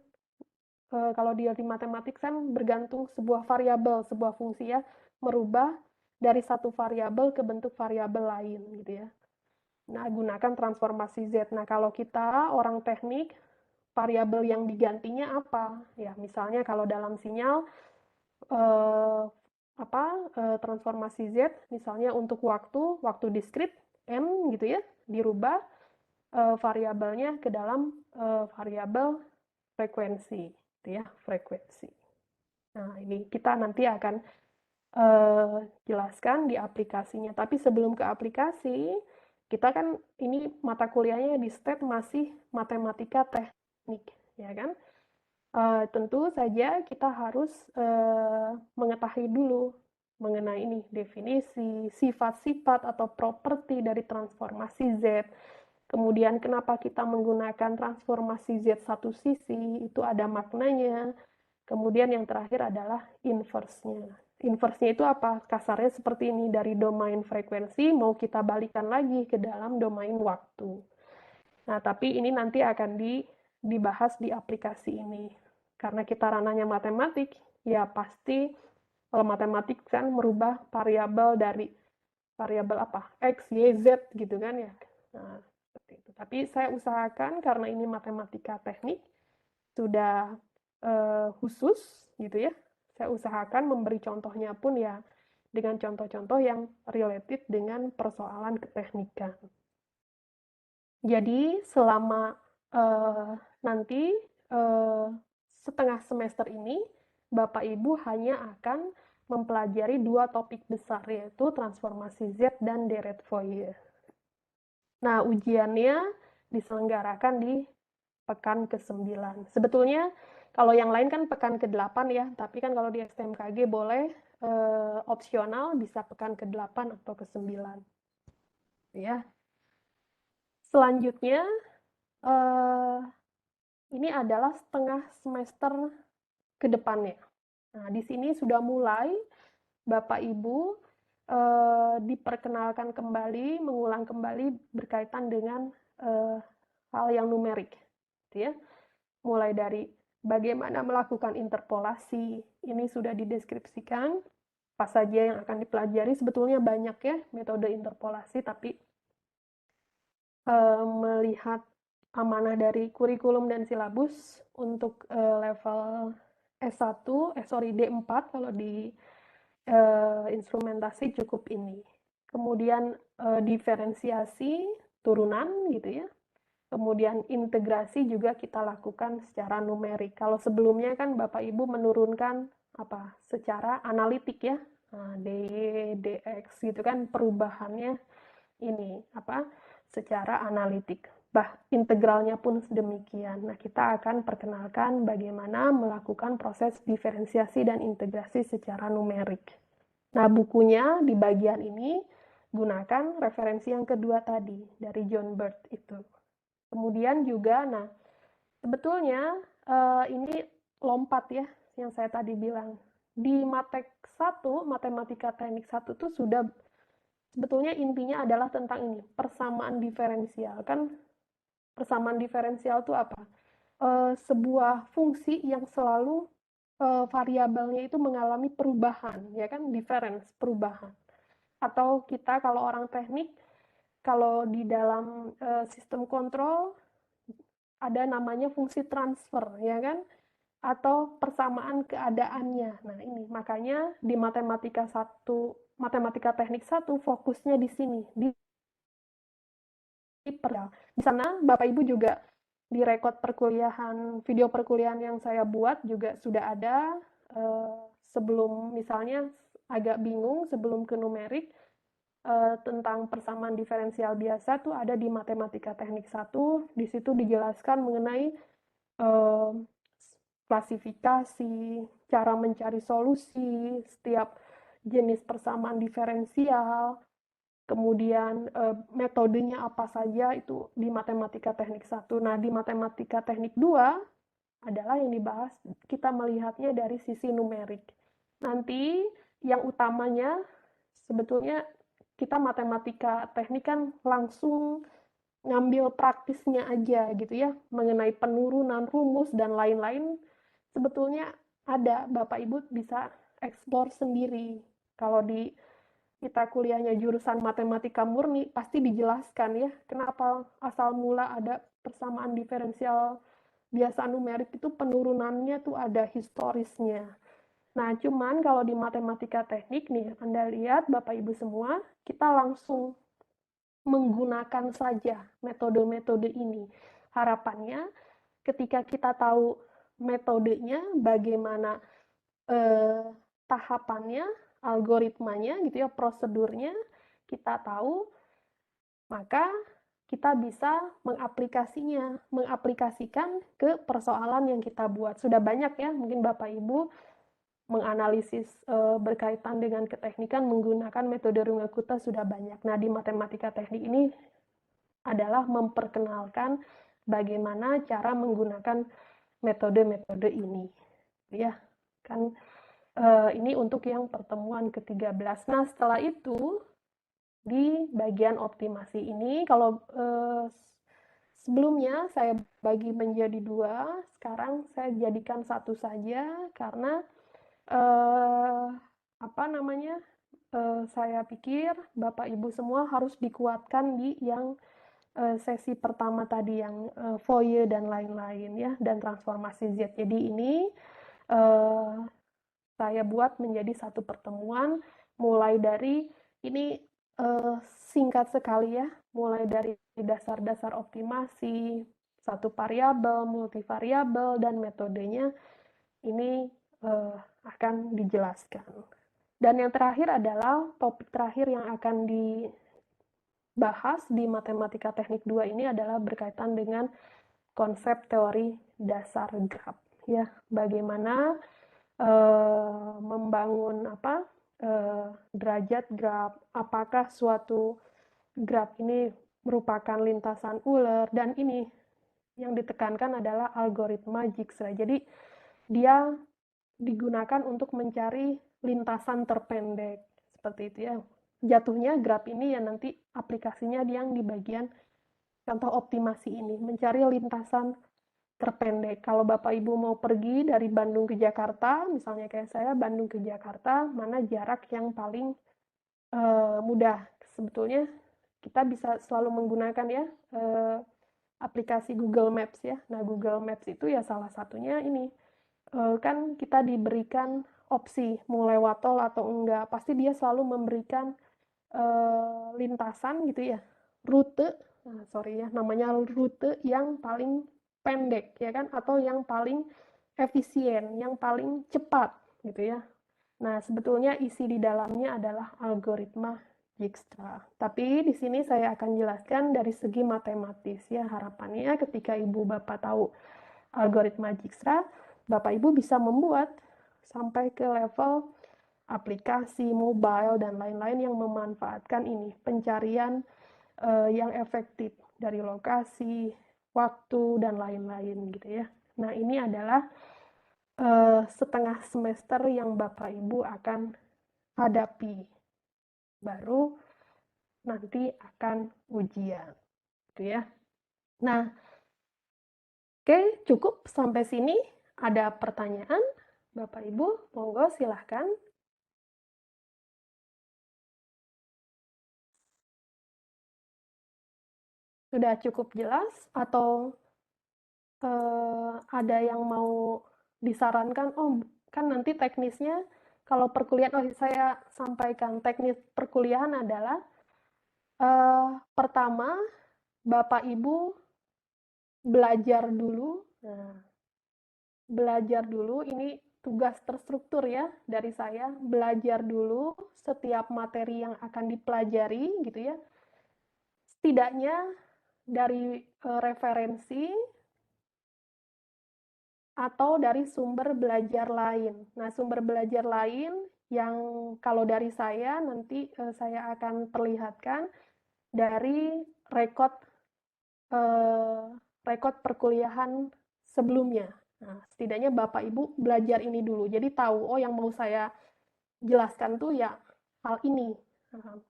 kalau di matematik kan bergantung sebuah variabel, sebuah fungsi ya, merubah dari satu variabel ke bentuk variabel lain gitu ya. Nah, gunakan transformasi Z. Nah, kalau kita orang teknik, variabel yang digantinya apa? Ya, misalnya kalau dalam sinyal transformasi Z, misalnya untuk waktu diskrit M gitu ya, dirubah variabelnya ke dalam variabel frekuensi, gitu ya, frekuensi. Nah, ini kita nanti akan jelaskan di aplikasinya. Tapi sebelum ke aplikasi, kita kan ini mata kuliahnya di STEP masih matematika teknik, ya kan? Tentu saja kita harus mengetahui dulu mengenai ini definisi, sifat-sifat atau properti dari transformasi Z. Kemudian kenapa kita menggunakan transformasi Z satu sisi, itu ada maknanya. Kemudian yang terakhir adalah inverse-nya. Inverse-nya itu apa? Kasarnya seperti ini, dari domain frekuensi mau kita balikan lagi ke dalam domain waktu. Nah, tapi ini nanti akan dibahas di aplikasi ini. Karena kita ranahnya matematik, ya pasti kalau matematik kan merubah variabel dari variabel apa? X, Y, Z gitu kan ya. Nah, seperti itu. Tapi saya usahakan karena ini matematika teknik sudah khusus gitu ya. Saya usahakan memberi contohnya pun ya dengan contoh-contoh yang related dengan persoalan keteknikan. Jadi selama nanti setengah semester ini Bapak Ibu hanya akan mempelajari 2 topik besar, yaitu transformasi Z dan deret Fourier. Nah, ujiannya diselenggarakan di pekan ke-9. Sebetulnya kalau yang lain kan pekan ke-8 ya, tapi kan kalau di STMKG boleh opsional bisa pekan ke-8 atau ke-9. Ya. Selanjutnya ini adalah setengah semester ke depannya. Nah, di sini sudah mulai Bapak Ibu diperkenalkan kembali, mengulang kembali berkaitan dengan hal yang numerik, gitu ya. Mulai dari bagaimana melakukan interpolasi, ini sudah dideskripsikan, apa saja yang akan dipelajari, sebetulnya banyak ya metode interpolasi, tapi melihat amanah dari kurikulum dan silabus untuk level S1, D4 kalau di instrumentasi cukup ini. Kemudian diferensiasi turunan gitu ya. Kemudian integrasi juga kita lakukan secara numerik. Kalau sebelumnya kan Bapak Ibu menurunkan apa? Secara analitik ya. Nah, DY, DX gitu kan perubahannya ini apa? Secara analitik. Integralnya pun sedemikian. Nah, kita akan perkenalkan bagaimana melakukan proses diferensiasi dan integrasi secara numerik. Nah, bukunya di bagian ini gunakan referensi yang kedua tadi, dari John Bird itu. Kemudian juga, nah, sebetulnya ini lompat ya, yang saya tadi bilang. Di Matek 1, Matematika Teknik 1 itu sudah, sebetulnya intinya adalah tentang ini, persamaan diferensial. Kan persamaan diferensial itu apa? Sebuah fungsi yang selalu variabelnya itu mengalami perubahan, ya kan? Difference, perubahan. Atau kita kalau orang teknik, kalau di dalam sistem kontrol ada namanya fungsi transfer, ya kan? Atau persamaan keadaannya. Nah, ini makanya di matematika teknik 1 fokusnya di sini, di sana Bapak Ibu juga di rekod perkuliahan, video perkuliahan yang saya buat juga sudah ada sebelum misalnya agak bingung sebelum ke numerik tentang persamaan diferensial biasa tuh ada di Matematika Teknik 1. Di situ dijelaskan mengenai klasifikasi, cara mencari solusi setiap jenis persamaan diferensial, kemudian metodenya apa saja itu di Matematika Teknik 1. Nah, di Matematika Teknik 2 adalah yang dibahas, kita melihatnya dari sisi numerik. Nanti yang utamanya sebetulnya kita matematika teknik kan langsung ngambil praktisnya aja gitu ya, mengenai penurunan rumus dan lain-lain. Sebetulnya ada, Bapak Ibu bisa eksplor sendiri. Kalau di kita kuliahnya jurusan matematika murni, pasti dijelaskan ya, kenapa asal mula ada persamaan diferensial biasa numerik itu penurunannya tuh ada historisnya. Nah, cuman kalau di matematika teknik nih, Anda lihat Bapak Ibu semua, kita langsung menggunakan saja metode-metode ini. Harapannya ketika kita tahu metodenya, bagaimana tahapannya, algoritmanya gitu ya, prosedurnya kita tahu, maka kita bisa mengaplikasikan ke persoalan yang kita buat. Sudah banyak ya, mungkin Bapak Ibu menganalisis berkaitan dengan keteknikan menggunakan metode Runge-Kutta sudah banyak. Nah, di matematika teknik ini adalah memperkenalkan bagaimana cara menggunakan metode-metode ini. Ya, kan ini untuk yang pertemuan ke-13. Nah, setelah itu di bagian optimasi ini, kalau sebelumnya saya bagi menjadi 2, sekarang saya jadikan 1 saja karena saya pikir Bapak Ibu semua harus dikuatkan di yang sesi pertama tadi yang Fourier dan lain-lain ya, dan transformasi Z. Jadi ini saya buat menjadi 1 pertemuan mulai dari ini singkat sekali ya, mulai dari dasar-dasar optimasi, 1 variabel, multivariabel, dan metodenya ini akan dijelaskan. Dan yang terakhir adalah topik terakhir yang akan dibahas di Matematika Teknik 2 ini adalah berkaitan dengan konsep teori dasar graf. Ya, bagaimana membangun derajat graf, apakah suatu graf ini merupakan lintasan Euler, dan ini yang ditekankan adalah algoritma Dijkstra. Jadi dia digunakan untuk mencari lintasan terpendek seperti itu ya. Jatuhnya graf ini ya nanti aplikasinya yang di bagian contoh optimasi ini, mencari lintasan terpendek. Kalau Bapak Ibu mau pergi dari Bandung ke Jakarta, misalnya kayak saya Bandung ke Jakarta, mana jarak yang paling mudah? Sebetulnya kita bisa selalu menggunakan ya aplikasi Google Maps ya. Nah, Google Maps itu ya salah satunya ini. Kan kita diberikan opsi mau lewat tol atau enggak, pasti dia selalu memberikan lintasan gitu ya, rute, namanya rute yang paling pendek ya kan, atau yang paling efisien, yang paling cepat gitu ya. Nah, sebetulnya isi di dalamnya adalah algoritma Dijkstra. Tapi di sini saya akan jelaskan dari segi matematis ya. Harapannya ketika Ibu Bapak tahu algoritma Dijkstra, Bapak Ibu bisa membuat sampai ke level aplikasi, mobile, dan lain-lain yang memanfaatkan ini, pencarian yang efektif dari lokasi, waktu, dan lain-lain gitu ya. Nah, ini adalah setengah semester yang Bapak Ibu akan hadapi. Baru nanti akan ujian gitu ya. Nah, oke, cukup sampai sini. Ada pertanyaan? Bapak Ibu, monggo silahkan. Sudah cukup jelas atau ada yang mau disarankan? Oh, kan nanti teknisnya kalau perkuliahan, saya sampaikan teknis perkuliahan adalah pertama Bapak Ibu belajar dulu. Nah, belajar dulu, ini tugas terstruktur ya dari saya, belajar dulu setiap materi yang akan dipelajari gitu ya, setidaknya dari referensi atau dari sumber belajar lain. Nah, sumber belajar lain yang kalau dari saya nanti saya akan perlihatkan dari rekod perkuliahan sebelumnya. Nah, setidaknya Bapak Ibu belajar ini dulu. Jadi tahu, oh yang mau saya jelaskan tuh ya hal ini. Nah,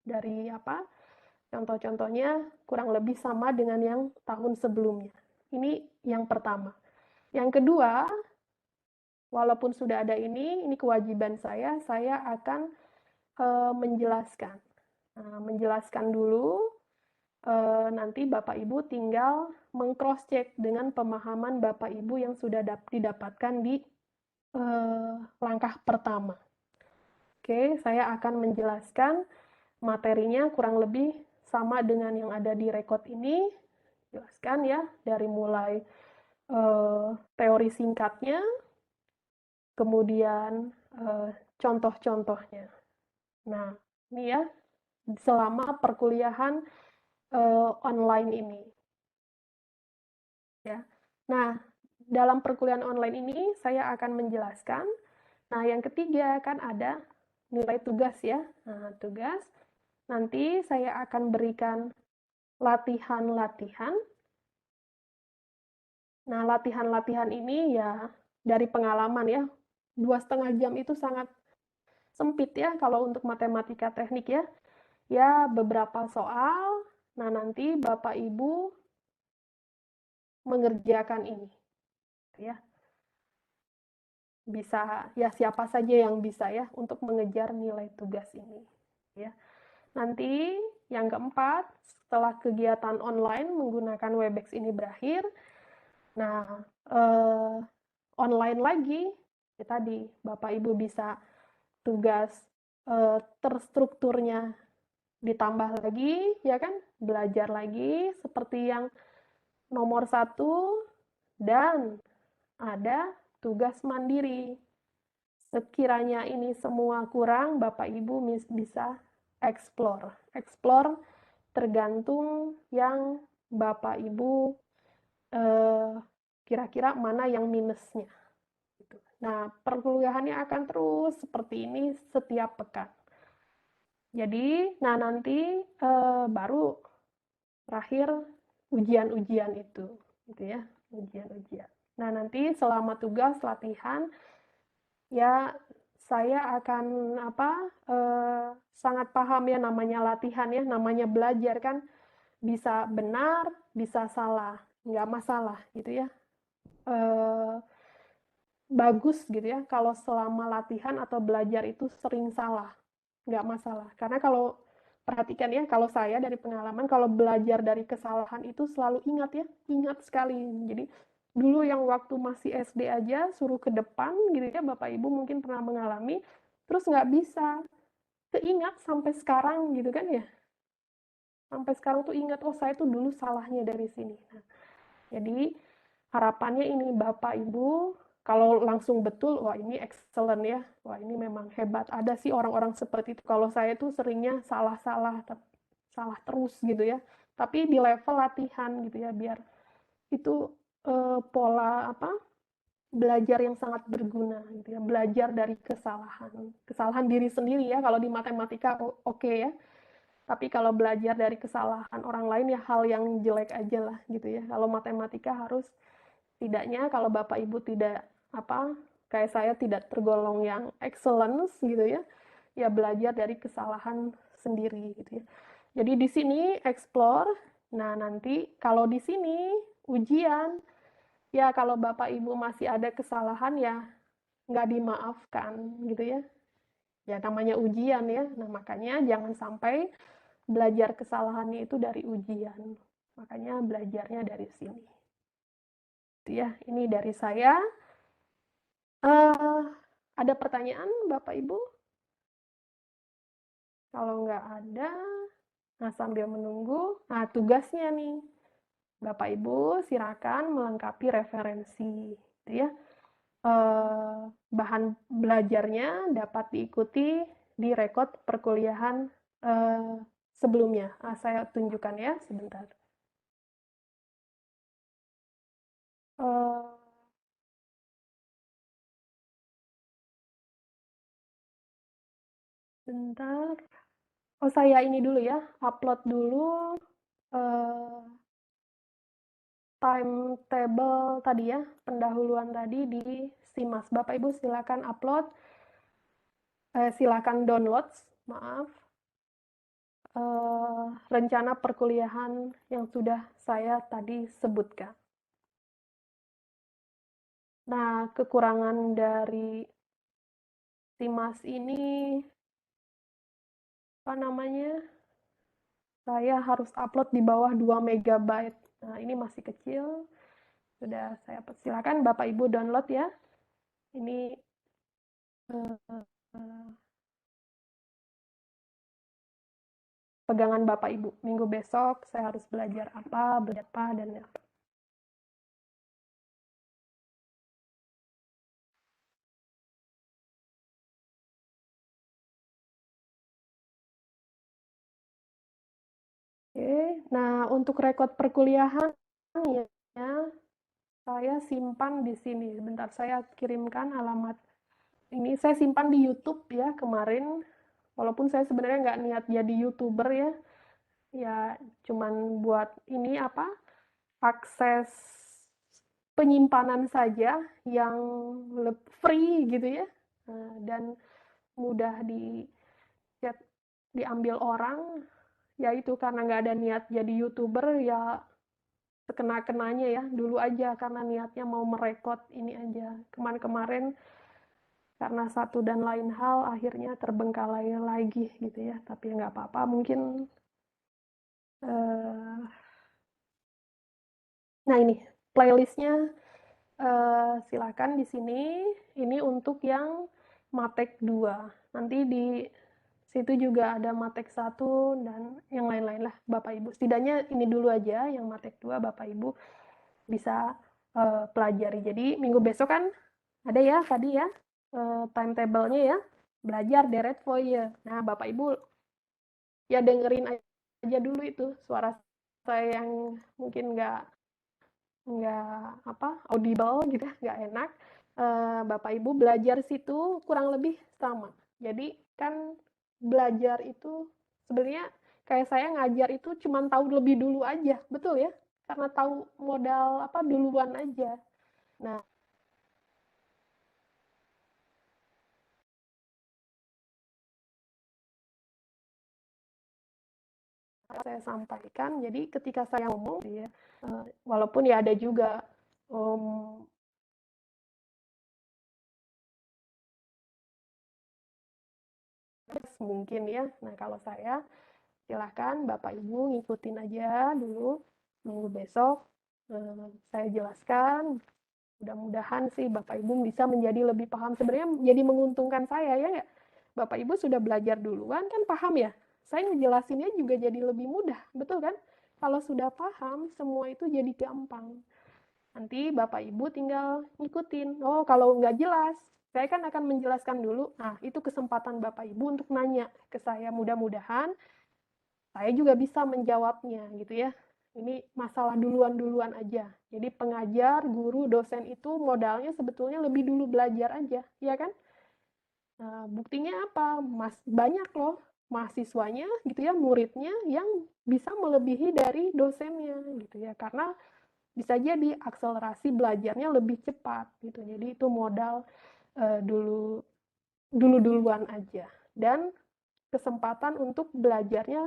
dari apa? Contoh-contohnya kurang lebih sama dengan yang tahun sebelumnya. Ini yang pertama. Yang kedua, walaupun sudah ada ini kewajiban saya akan menjelaskan. Nah, menjelaskan dulu, nanti Bapak Ibu tinggal meng-cross check dengan pemahaman Bapak Ibu yang sudah didapatkan di langkah pertama. Oke, saya akan menjelaskan materinya kurang lebih sama dengan yang ada di rekod ini. Jelaskan ya, dari mulai teori singkatnya, kemudian contoh-contohnya. Nah, ini ya, selama perkuliahan online ini. Ya. Nah, dalam perkuliahan online ini saya akan menjelaskan. Nah, yang ketiga kan ada nilai tugas ya. Nah, tugas nanti saya akan berikan latihan-latihan. Nah, latihan-latihan ini ya dari pengalaman ya. 2,5 jam itu sangat sempit ya kalau untuk matematika teknik ya. Ya, beberapa soal. Nah, nanti Bapak Ibu mengerjakan ini. Ya. Bisa ya siapa saja yang bisa ya untuk mengejar nilai tugas ini. Ya. Nanti yang keempat, setelah kegiatan online menggunakan Webex ini berakhir, nah online lagi, ya tadi Bapak Ibu bisa tugas terstrukturnya ditambah lagi, ya kan, belajar lagi seperti yang nomor 1, dan ada tugas mandiri. Sekiranya ini semua kurang, Bapak Ibu bisa explore. Explore tergantung yang Bapak Ibu kira-kira mana yang minusnya. Nah, perkuliahannya akan terus seperti ini setiap pekan. Jadi, nah nanti baru terakhir ujian-ujian itu, gitu ya, ujian-ujian. Nah, nanti selama tugas latihan, ya saya akan sangat paham ya namanya latihan ya, namanya belajar kan, bisa benar, bisa salah, nggak masalah gitu ya. Bagus gitu ya kalau selama latihan atau belajar itu sering salah, nggak masalah. Karena kalau perhatikan ya, kalau saya dari pengalaman, kalau belajar dari kesalahan itu selalu ingat ya, ingat sekali. Jadi dulu yang waktu masih SD aja suruh ke depan gitu ya, Bapak Ibu mungkin pernah mengalami, terus nggak bisa keingat sampai sekarang gitu kan ya. Sampai sekarang tuh ingat, oh saya tuh dulu salahnya dari sini. Nah, jadi harapannya ini Bapak Ibu, kalau langsung betul, wah ini excellent ya, wah ini memang hebat. Ada sih orang-orang seperti itu. Kalau saya tuh seringnya salah terus gitu ya. Tapi di level latihan gitu ya, biar itu pola belajar yang sangat berguna gitu ya. Belajar dari kesalahan diri sendiri ya. Kalau di matematika oke ya. Tapi kalau belajar dari kesalahan orang lain ya hal yang jelek aja lah gitu ya. Kalau matematika harus tidaknya kalau Bapak Ibu tidak kayak saya tidak tergolong yang excellence gitu ya. Ya belajar dari kesalahan sendiri gitu ya. Jadi di sini explore. Nah, nanti kalau di sini ujian ya kalau Bapak Ibu masih ada kesalahan ya nggak dimaafkan gitu ya. Ya namanya ujian ya. Nah, makanya jangan sampai belajar kesalahannya itu dari ujian. Makanya belajarnya dari sini. Itu ya, ini dari saya. Ada pertanyaan Bapak Ibu? Kalau nggak ada, nah sambil menunggu, nah tugasnya nih. Bapak Ibu silakan melengkapi referensi. Gitu ya. Bahan belajarnya dapat diikuti di rekod perkuliahan sebelumnya. Nah, saya tunjukkan ya sebentar. Bentar. Oh, saya ini dulu ya, upload dulu timetable tadi ya, pendahuluan tadi di Simas. Bapak Ibu silakan upload silakan download, maaf, rencana perkuliahan yang sudah saya tadi sebutkan. Nah, kekurangan dari Simas ini, apa namanya, saya harus upload di bawah 2 MB. Nah, ini masih kecil. Sudah saya silakan Bapak Ibu download ya. Ini pegangan Bapak Ibu. Minggu besok saya harus belajar apa, dan apa. Oke, nah untuk rekod perkuliahan ya, saya simpan di sini. Sebentar, saya kirimkan alamat ini. Saya simpan di YouTube ya kemarin. Walaupun saya sebenarnya nggak niat jadi YouTuber ya. Ya, cuman buat ini apa? Akses penyimpanan saja yang free gitu ya. Dan mudah diambil orang. Ya itu karena nggak ada niat jadi YouTuber ya sekena-kenanya ya dulu aja karena niatnya mau merekod ini aja kemarin karena satu dan lain hal akhirnya terbengkalai lagi gitu ya, tapi nggak apa-apa mungkin. Nah ini playlistnya, silakan di sini. Ini untuk yang Matek 2. Nanti di situ juga ada Matek 1 dan yang lain-lain lah Bapak Ibu. Setidaknya ini dulu aja yang Matek 2 Bapak Ibu bisa pelajari. Jadi minggu besok kan ada ya tadi ya timetable-nya ya. Belajar deret voye. Nah, Bapak Ibu ya dengerin aja dulu itu suara saya yang mungkin nggak audible gitu, nggak enak. Bapak Ibu belajar situ kurang lebih sama. Jadi kan belajar itu sebenarnya kayak saya ngajar itu cuma tahu lebih dulu aja, betul ya? Karena tahu modal duluan aja. Nah, saya sampaikan. Jadi ketika saya ngomong ya, walaupun ya ada juga mungkin ya. Nah, kalau saya silahkan Bapak Ibu ngikutin aja dulu. Minggu besok saya jelaskan. Mudah-mudahan sih Bapak Ibu bisa menjadi lebih paham. Sebenarnya jadi menguntungkan saya ya nggak? Bapak Ibu sudah belajar duluan kan paham ya? Saya ngejelasinnya juga jadi lebih mudah, betul kan? Kalau sudah paham, semua itu jadi gampang. Nanti Bapak Ibu tinggal ngikutin. Oh, kalau nggak jelas, saya kan akan menjelaskan dulu. Nah, itu kesempatan Bapak Ibu untuk nanya ke saya. Mudah-mudahan saya juga bisa menjawabnya gitu ya. Ini masalah duluan-duluan aja. Jadi pengajar, guru, dosen itu modalnya sebetulnya lebih dulu belajar aja, ya kan? Nah, buktinya apa? Banyak loh mahasiswanya gitu ya, muridnya yang bisa melebihi dari dosennya gitu ya. Karena bisa jadi akselerasi belajarnya lebih cepat gitu. Jadi itu modal duluan aja. Dan kesempatan untuk belajarnya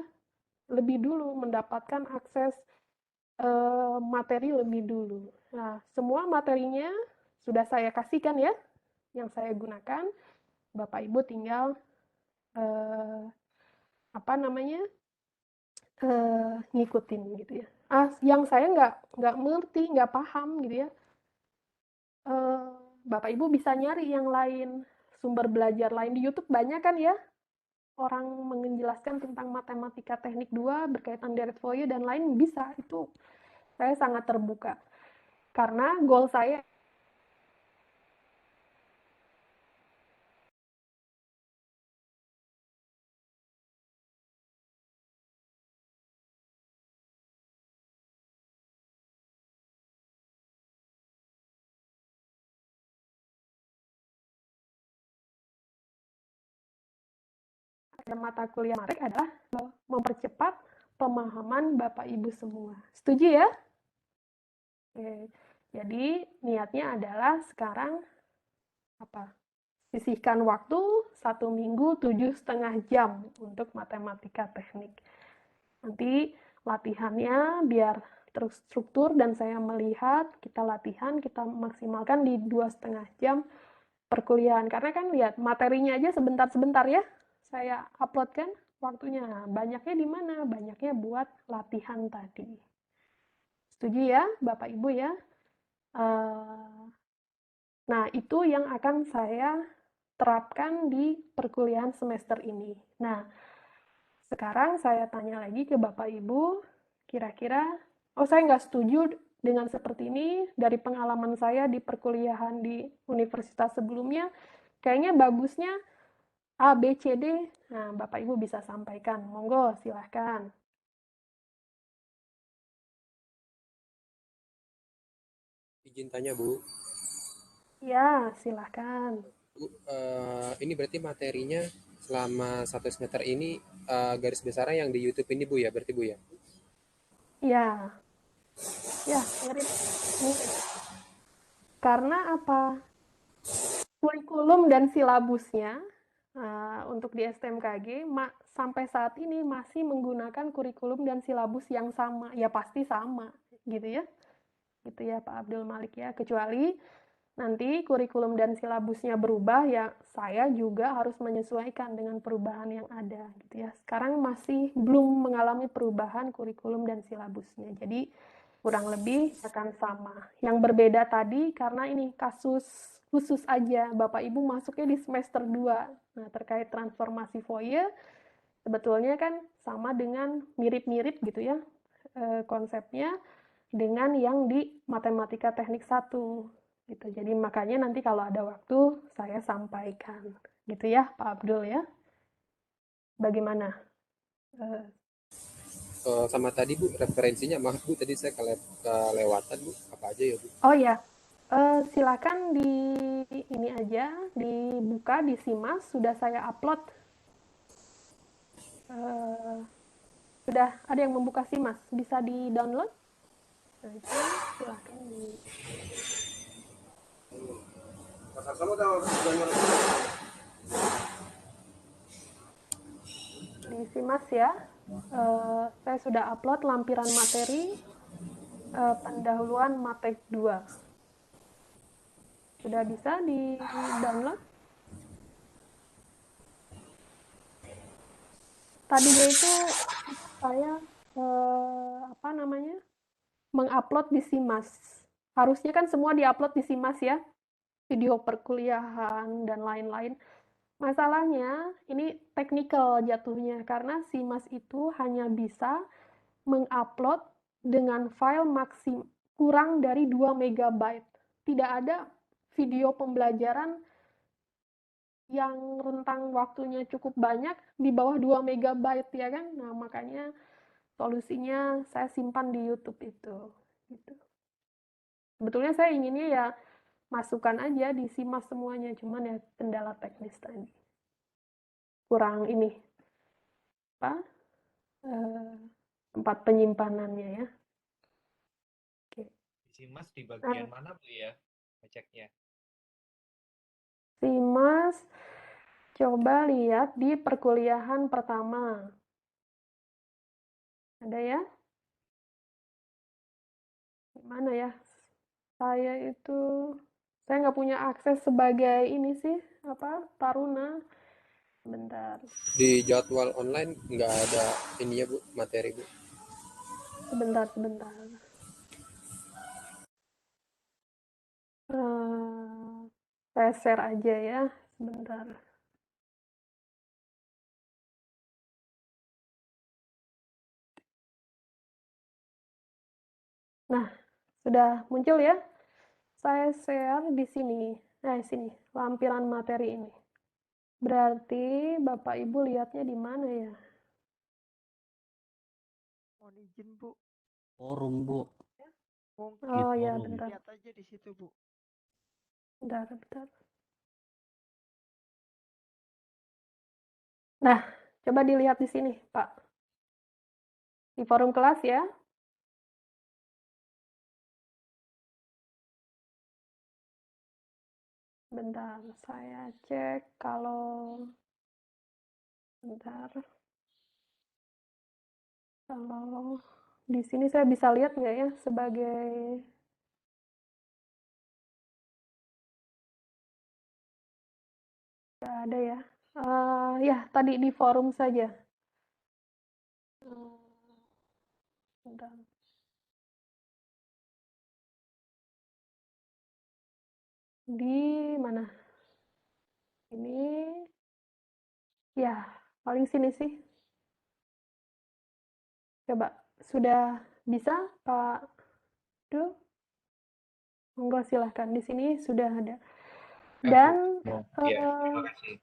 lebih dulu, mendapatkan akses materi lebih dulu. Nah, semua materinya sudah saya kasihkan ya, yang saya gunakan. Bapak Ibu tinggal ngikutin gitu ya. Yang saya nggak mengerti, nggak paham gitu ya. Bapak Ibu bisa nyari yang lain, sumber belajar lain di YouTube banyak kan ya. Orang menjelaskan tentang matematika teknik 2 berkaitan deret voye dan lain bisa. Itu saya sangat terbuka. Karena goal saya mata kuliah Matek adalah mempercepat pemahaman Bapak Ibu semua. Setuju ya? Oke. Jadi niatnya adalah sekarang sisihkan waktu 1 minggu 7,5 jam untuk matematika teknik. Nanti latihannya biar terstruktur dan saya melihat kita latihan, kita maksimalkan di 2,5 jam perkuliahan. Karena kan lihat materinya aja sebentar-sebentar ya. Saya upload kan waktunya. Banyaknya di mana? Banyaknya buat latihan tadi. Setuju ya Bapak Ibu ya? Nah, itu yang akan saya terapkan di perkuliahan semester ini. Nah, sekarang saya tanya lagi ke Bapak Ibu, kira-kira, saya nggak setuju dengan seperti ini, dari pengalaman saya di perkuliahan di universitas sebelumnya, kayaknya bagusnya A, B, C, D. Nah, Bapak Ibu bisa sampaikan. Monggo, silahkan. Izin tanya, Bu. Ya, silahkan. Bu, ini berarti materinya selama 1 semester ini garis besarnya yang di YouTube ini, Bu ya, berarti Bu ya? Ya, mirip. Karena apa? Kurikulum dan silabusnya untuk di STMKG sampai saat ini masih menggunakan kurikulum dan silabus yang sama. Ya pasti sama, gitu ya. Gitu ya Pak Abdul Malik ya. Kecuali nanti kurikulum dan silabusnya berubah, ya saya juga harus menyesuaikan dengan perubahan yang ada gitu ya. Sekarang masih belum mengalami perubahan kurikulum dan silabusnya. Jadi kurang lebih akan sama. Yang berbeda tadi karena ini kasus khusus aja, Bapak Ibu masuknya di semester 2. Nah, terkait transformasi Fourier sebetulnya kan sama dengan mirip-mirip gitu ya konsepnya dengan yang di matematika teknik 1 gitu. Jadi makanya nanti kalau ada waktu saya sampaikan gitu ya Pak Abdul ya. Bagaimana? Sama tadi Bu, referensinya maaf Bu, tadi saya kelewatan Bu, apa aja ya Bu? Oh ya, silakan di ini aja, dibuka di Simas, sudah saya upload. Sudah ada yang membuka Simas, bisa di-download? Nah, itu silakan di Simas ya. Saya sudah upload lampiran materi pendahuluan Matek 2. Sudah bisa di-download? Tadinya itu saya mengupload di Simas. Harusnya kan semua diupload di Simas ya. Video perkuliahan dan lain-lain. Masalahnya ini teknikal jatuhnya karena Simas itu hanya bisa mengupload dengan file kurang dari 2 MB. Tidak ada video pembelajaran yang rentang waktunya cukup banyak di bawah 2 MB ya kan. Nah, makanya solusinya saya simpan di YouTube itu. Gitu. Sebetulnya saya inginnya ya masukkan aja di Simas semuanya, cuman ya kendala teknis tadi. Kurang ini tempat penyimpanannya ya. Oke. Simas di bagian mana Bu ya ngeceknya? Simas coba lihat di perkuliahan pertama. Ada ya? Gimana ya? Saya nggak punya akses sebagai ini sih, Taruna. Bentar. Di jadwal online nggak ada ini ya Bu, materi Bu? Sebentar. Saya share aja ya, sebentar. Nah, sudah muncul ya? Saya share di sini. Nah, sini, lampiran materi ini. Berarti Bapak Ibu lihatnya di mana ya? Mohon izin, Bu. Forum, Bu. Mungkin Oh ya, bentar. lihat aja di situ, Bu. Bentar. Nah, coba dilihat di sini, Pak. Di forum kelas ya. Bentar, saya cek kalau bentar. Kalau di sini saya bisa lihat nggak ya sebagai nggak ada ya. Ya tadi di forum saja. Bentar. Di mana? Ini ya paling sini sih. Coba sudah bisa Pak Dul? Monggo silahkan di sini sudah ada. Dan Iya, terima kasih.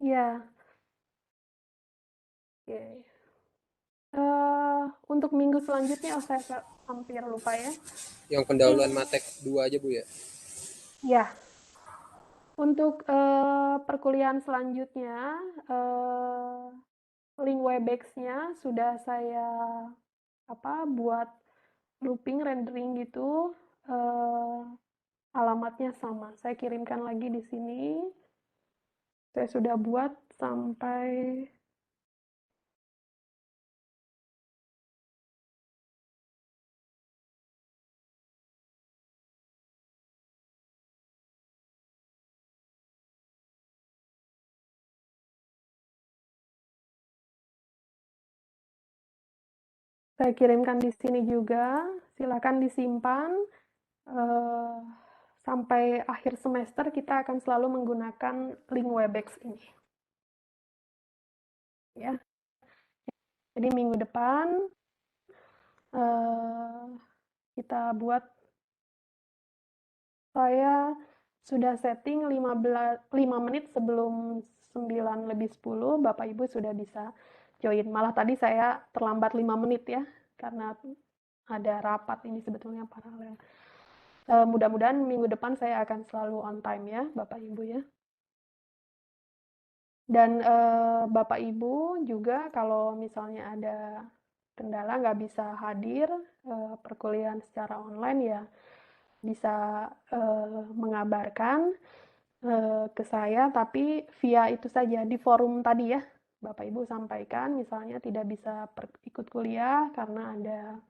ya, oke. Untuk minggu selanjutnya, saya hampir lupa ya. Yang pendahuluan Matek 2 aja Bu ya. Ya, untuk perkuliahan selanjutnya, link Webex-nya sudah saya buat looping rendering gitu. Alamatnya sama. Saya kirimkan lagi di sini. Saya sudah buat sampai saya kirimkan di sini juga. Silakan disimpan. Sampai akhir semester kita akan selalu menggunakan link Webex ini. Ya. Jadi minggu depan kita buat, saya sudah setting 5 menit sebelum 9:10, Bapak Ibu sudah bisa join. Malah tadi saya terlambat 5 menit ya, karena ada rapat ini sebetulnya paralel. Mudah-mudahan minggu depan saya akan selalu on time ya, Bapak Ibu ya. Dan Bapak Ibu juga kalau misalnya ada kendala nggak bisa hadir perkuliahan secara online ya bisa mengabarkan ke saya, tapi via itu saja di forum tadi ya. Bapak Ibu sampaikan misalnya tidak bisa ikut kuliah karena ada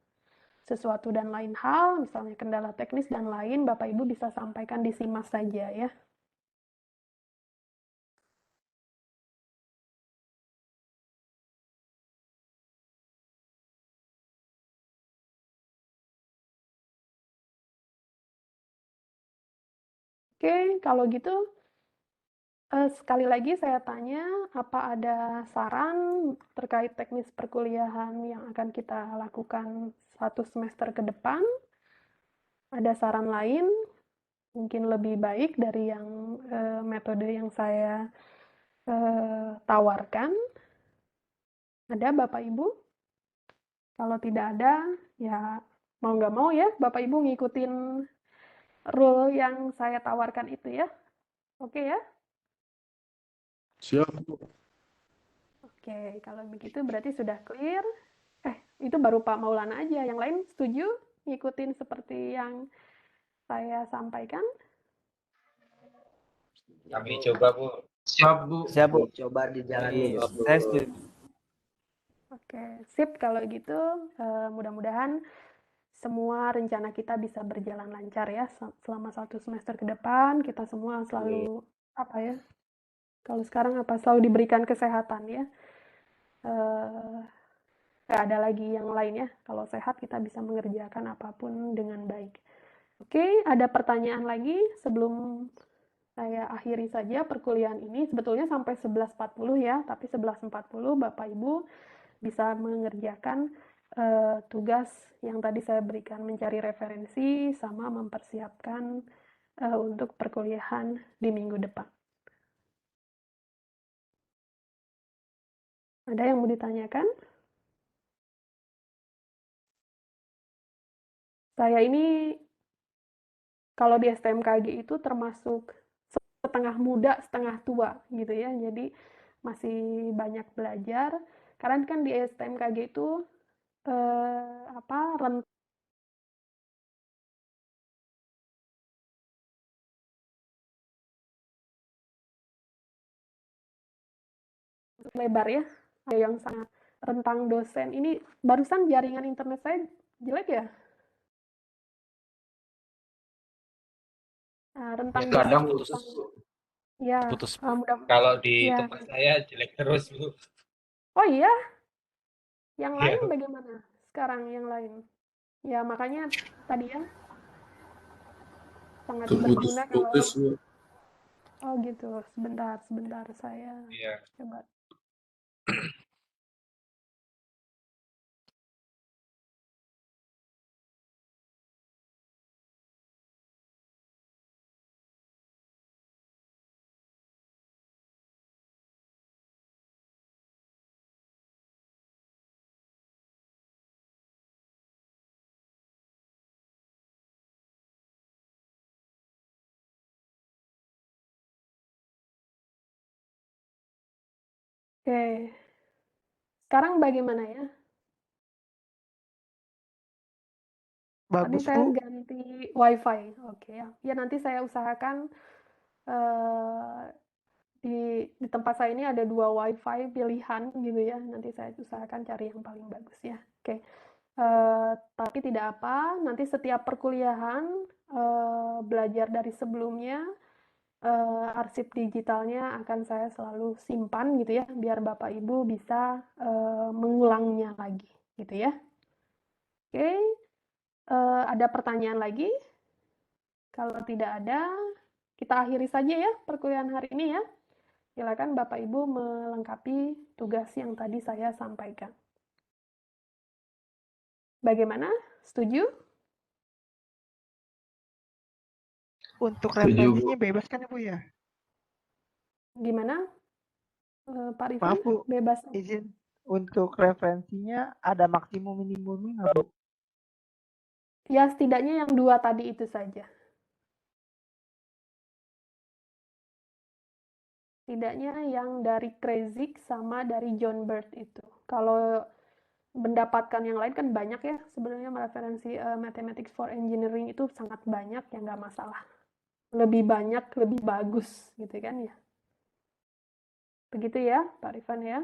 sesuatu dan lain hal, misalnya kendala teknis dan lain, Bapak Ibu bisa sampaikan di SIMAS saja ya. Oke, kalau gitu sekali lagi saya tanya, apa ada saran terkait teknis perkuliahan yang akan kita lakukan 1 semester ke depan? Ada saran lain, mungkin lebih baik dari yang metode yang saya tawarkan? Ada Bapak Ibu? Kalau tidak ada, ya mau nggak mau ya Bapak Ibu ngikutin rule yang saya tawarkan itu ya. Oke ya? Siap. Oke, kalau begitu berarti sudah clear. Itu baru Pak Maulana aja. Yang lain setuju ngikutin seperti yang saya sampaikan? Kami coba Bu. Siap Bu. Siap Bu. Coba dijalani. Saya setuju. Oke, sip kalau gitu. Mudah-mudahan semua rencana kita bisa berjalan lancar ya selama 1 semester ke depan. Kita semua selalu kalau sekarang selalu diberikan kesehatan ya. Nggak ada lagi yang lain ya. Kalau sehat kita bisa mengerjakan apapun dengan baik. Oke, ada pertanyaan lagi sebelum saya akhiri saja perkuliahan ini. Sebetulnya sampai 11.40 ya, tapi 11.40 Bapak Ibu bisa mengerjakan tugas yang tadi saya berikan, mencari referensi sama mempersiapkan untuk perkuliahan di minggu depan. Ada yang mau ditanyakan? Saya ini kalau di STMKG itu termasuk setengah muda, setengah tua gitu ya. Jadi masih banyak belajar. Karena kan di STMKG itu rentang lebar ya. Ada yang sangat rentang dosen. Ini barusan jaringan internet saya jelek ya? Nah, rentang dosen Kadang itu putus. sangat. Ya, Putus. mudah. Kalau di Ya. tempat saya jelek terus, Bu. Oh iya, yang Iya. lain bagaimana? Sekarang yang lain. Ya makanya tadi ya sangat berguna kalau. Putus, Bu. Oh gitu, sebentar saya Iya. coba. Oke, sekarang bagaimana ya? Tadi Bagus, saya Bu. ganti WiFi. Oke ya. Ya nanti saya usahakan di tempat saya ini ada 2 WiFi pilihan gitu ya. Nanti saya usahakan cari yang paling bagus ya. Oke. Tapi tidak apa, nanti setiap perkuliahan belajar dari sebelumnya arsip digitalnya akan saya selalu simpan gitu ya, biar Bapak Ibu bisa mengulangnya lagi gitu ya. Oke. Ada pertanyaan lagi? Kalau tidak ada, kita akhiri saja ya perkuliahan hari ini ya. Silakan Bapak Ibu melengkapi tugas yang tadi saya sampaikan. Bagaimana? Setuju? Untuk Setuju, Bu. referensinya bebas kan, Bu ya? Gimana? Pak Rifan, Maaf, Bu. bebas. Izin. Untuk referensinya ada maksimum minimumnya nggak, Bu? Ya, setidaknya yang 2 tadi itu saja. Setidaknya yang dari Kreyszig sama dari John Bird itu. Kalau mendapatkan yang lain kan banyak ya, sebenarnya referensi Mathematics for Engineering itu sangat banyak, ya nggak masalah. Lebih banyak, lebih bagus, gitu kan ya. Begitu ya, Pak Rifan ya.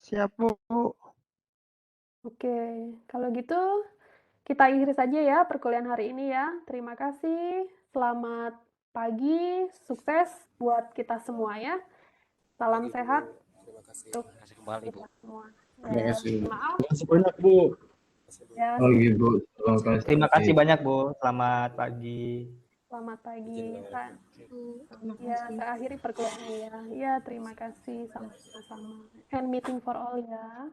Siap, Bu. Oke, kalau gitu kita akhiri saja ya perkuliahan hari ini ya. Terima kasih, selamat pagi, sukses buat kita semua ya. Salam sehat Terima kasih. untuk Terima kasih kembali, Bu. kita semua. Terima kasih. Maaf Terima kasih banyak, Bu. ya, Oh gitu. Terima kasih. Terima kasih banyak, Bu. Selamat pagi. selamat pagi. Bu. Ya, saya akhiri perkuliahan ini ya. Ya, terima kasih sama-sama. And meeting for all ya.